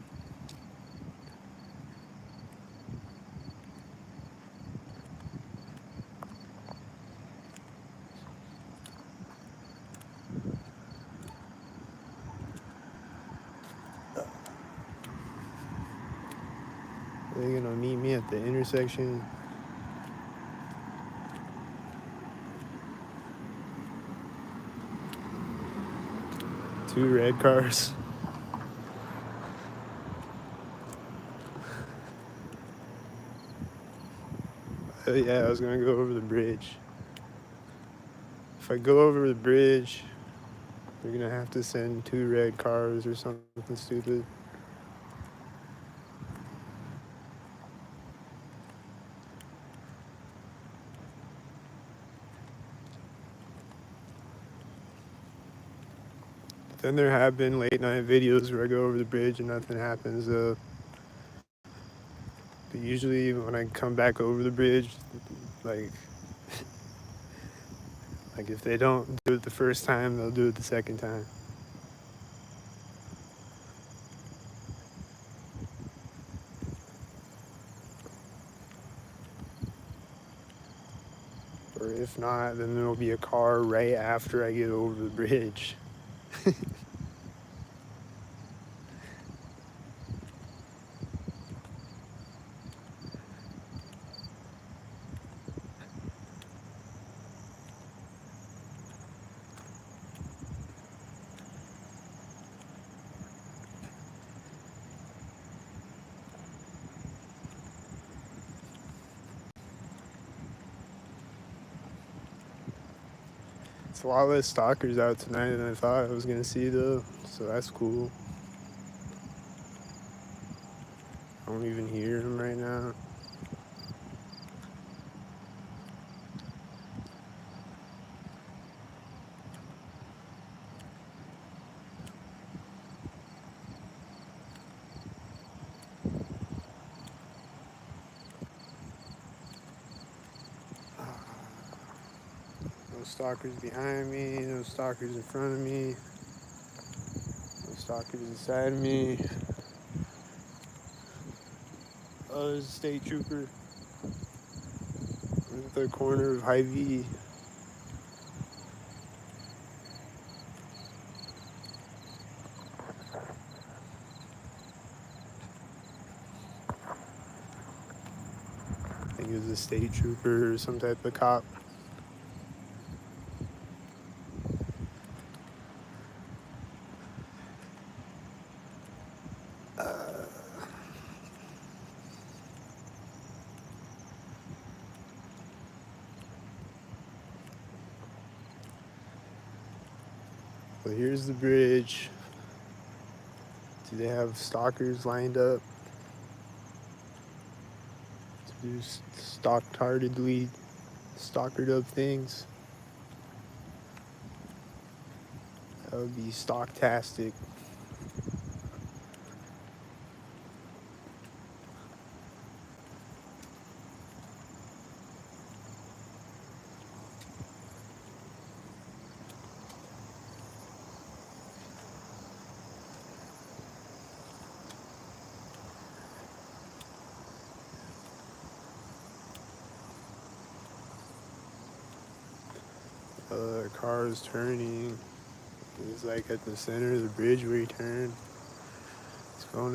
They're gonna meet me at the intersection. 2 red cars. Yeah, I was gonna go over the bridge. If I go over the bridge, they're gonna have to send 2 red cars or something stupid. Then there have been late night videos where I go over the bridge and nothing happens. But usually when I come back over the bridge, like like if they don't do it the first time, they'll do it the second time. Or if not, then there'll be a car right after I get over the bridge. It's a lot less stalkers out tonight than I thought I was gonna see though, so that's cool. I don't even hear them right now. No stalkers behind me, no stalkers in front of me, no stalkers inside of me. Oh, there's a state trooper. I'm at the corner of Hy-Vee. I think it was a state trooper or some type of cop. Well, here's the bridge. Do they have stalkers lined up to do stalked-heartedly stalkered up things? That would be stocktastic. Car is turning. It's like at the center of the bridge where he turned. It's going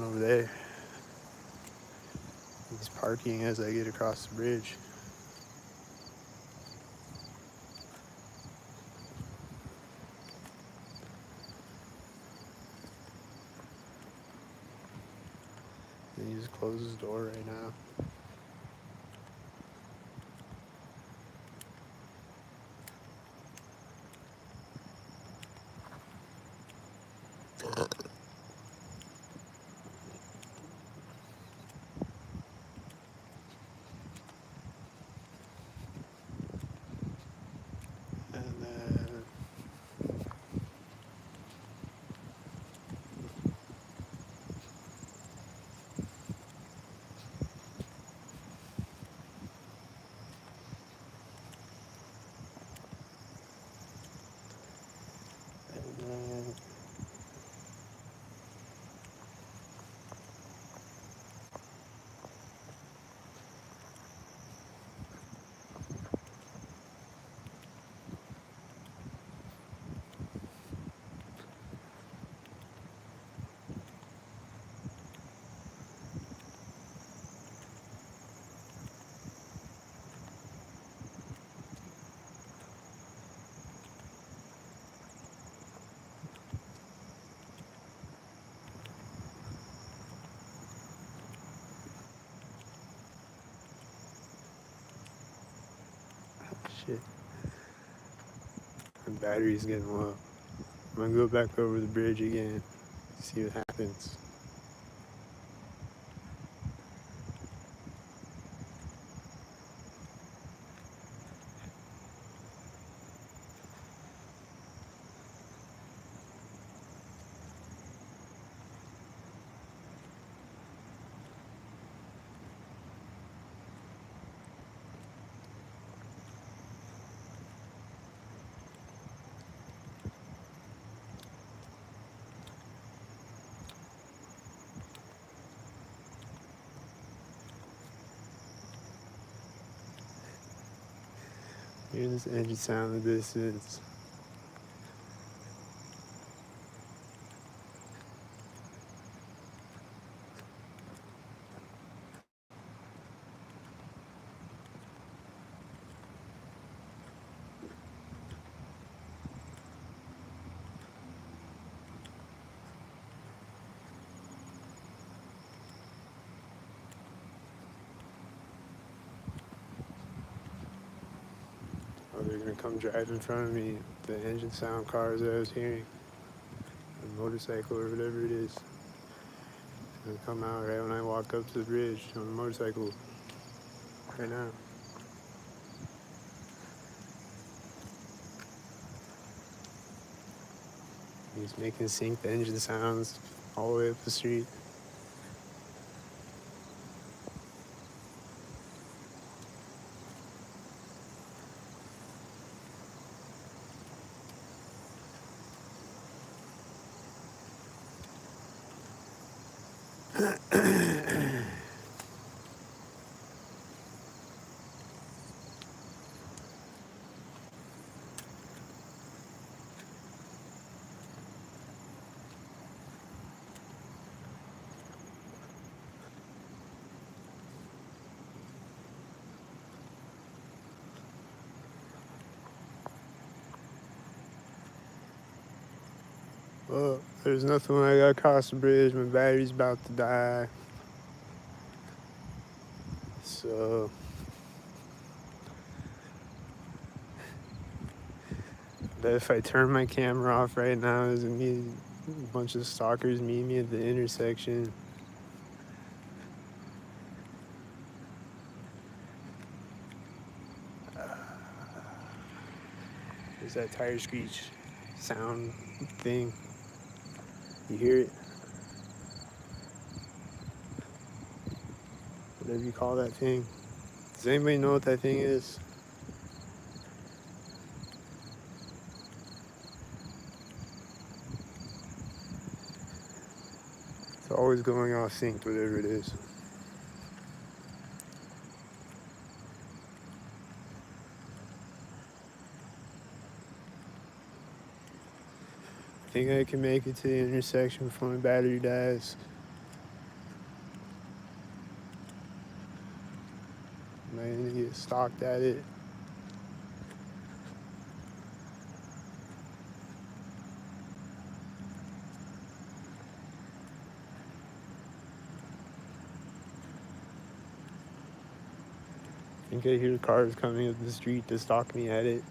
over there. He's parking as I get across the bridge. And he just closed his door right now. And then shit. My battery's getting low. I'm gonna go back over the bridge again, see what happens. Hear this engine sound in the distance. Oh, they're gonna come drive in front of me. The engine sound cars that I was hearing. A motorcycle or whatever it is. It's gonna come out right when I walk up to the bridge on the motorcycle. Right now. He's making sync the engine sounds all the way up the street. Well, there's nothing when I got across the bridge. My battery's about to die. So, but if I turn my camera off right now, there's gonna be a bunch of stalkers meet me at the intersection. There's that tire screech sound thing. You hear it? Whatever you call that thing. Does anybody know what that thing is? It's always going off sync, whatever it is. I think I can make it to the intersection before my battery dies. Am I gonna get stalked at it? I think I hear cars coming up the street to stalk me at it.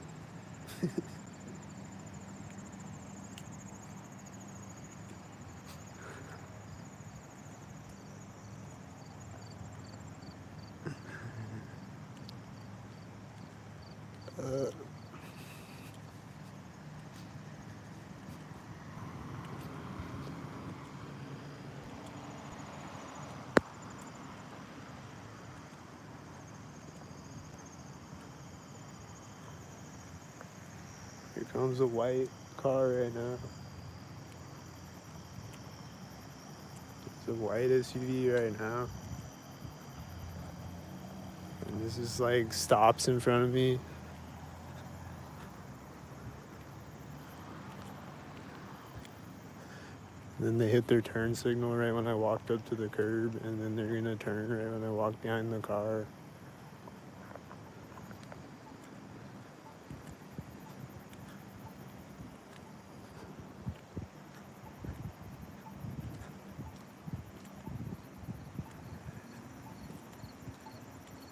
Here comes a white car right now. It's a white SUV right now. And this is like stops in front of me. Then they hit their turn signal right when I walked up to the curb, and then they're gonna turn right when I walk behind the car.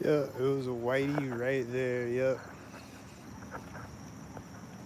Yeah, it was a whitey right there, yep.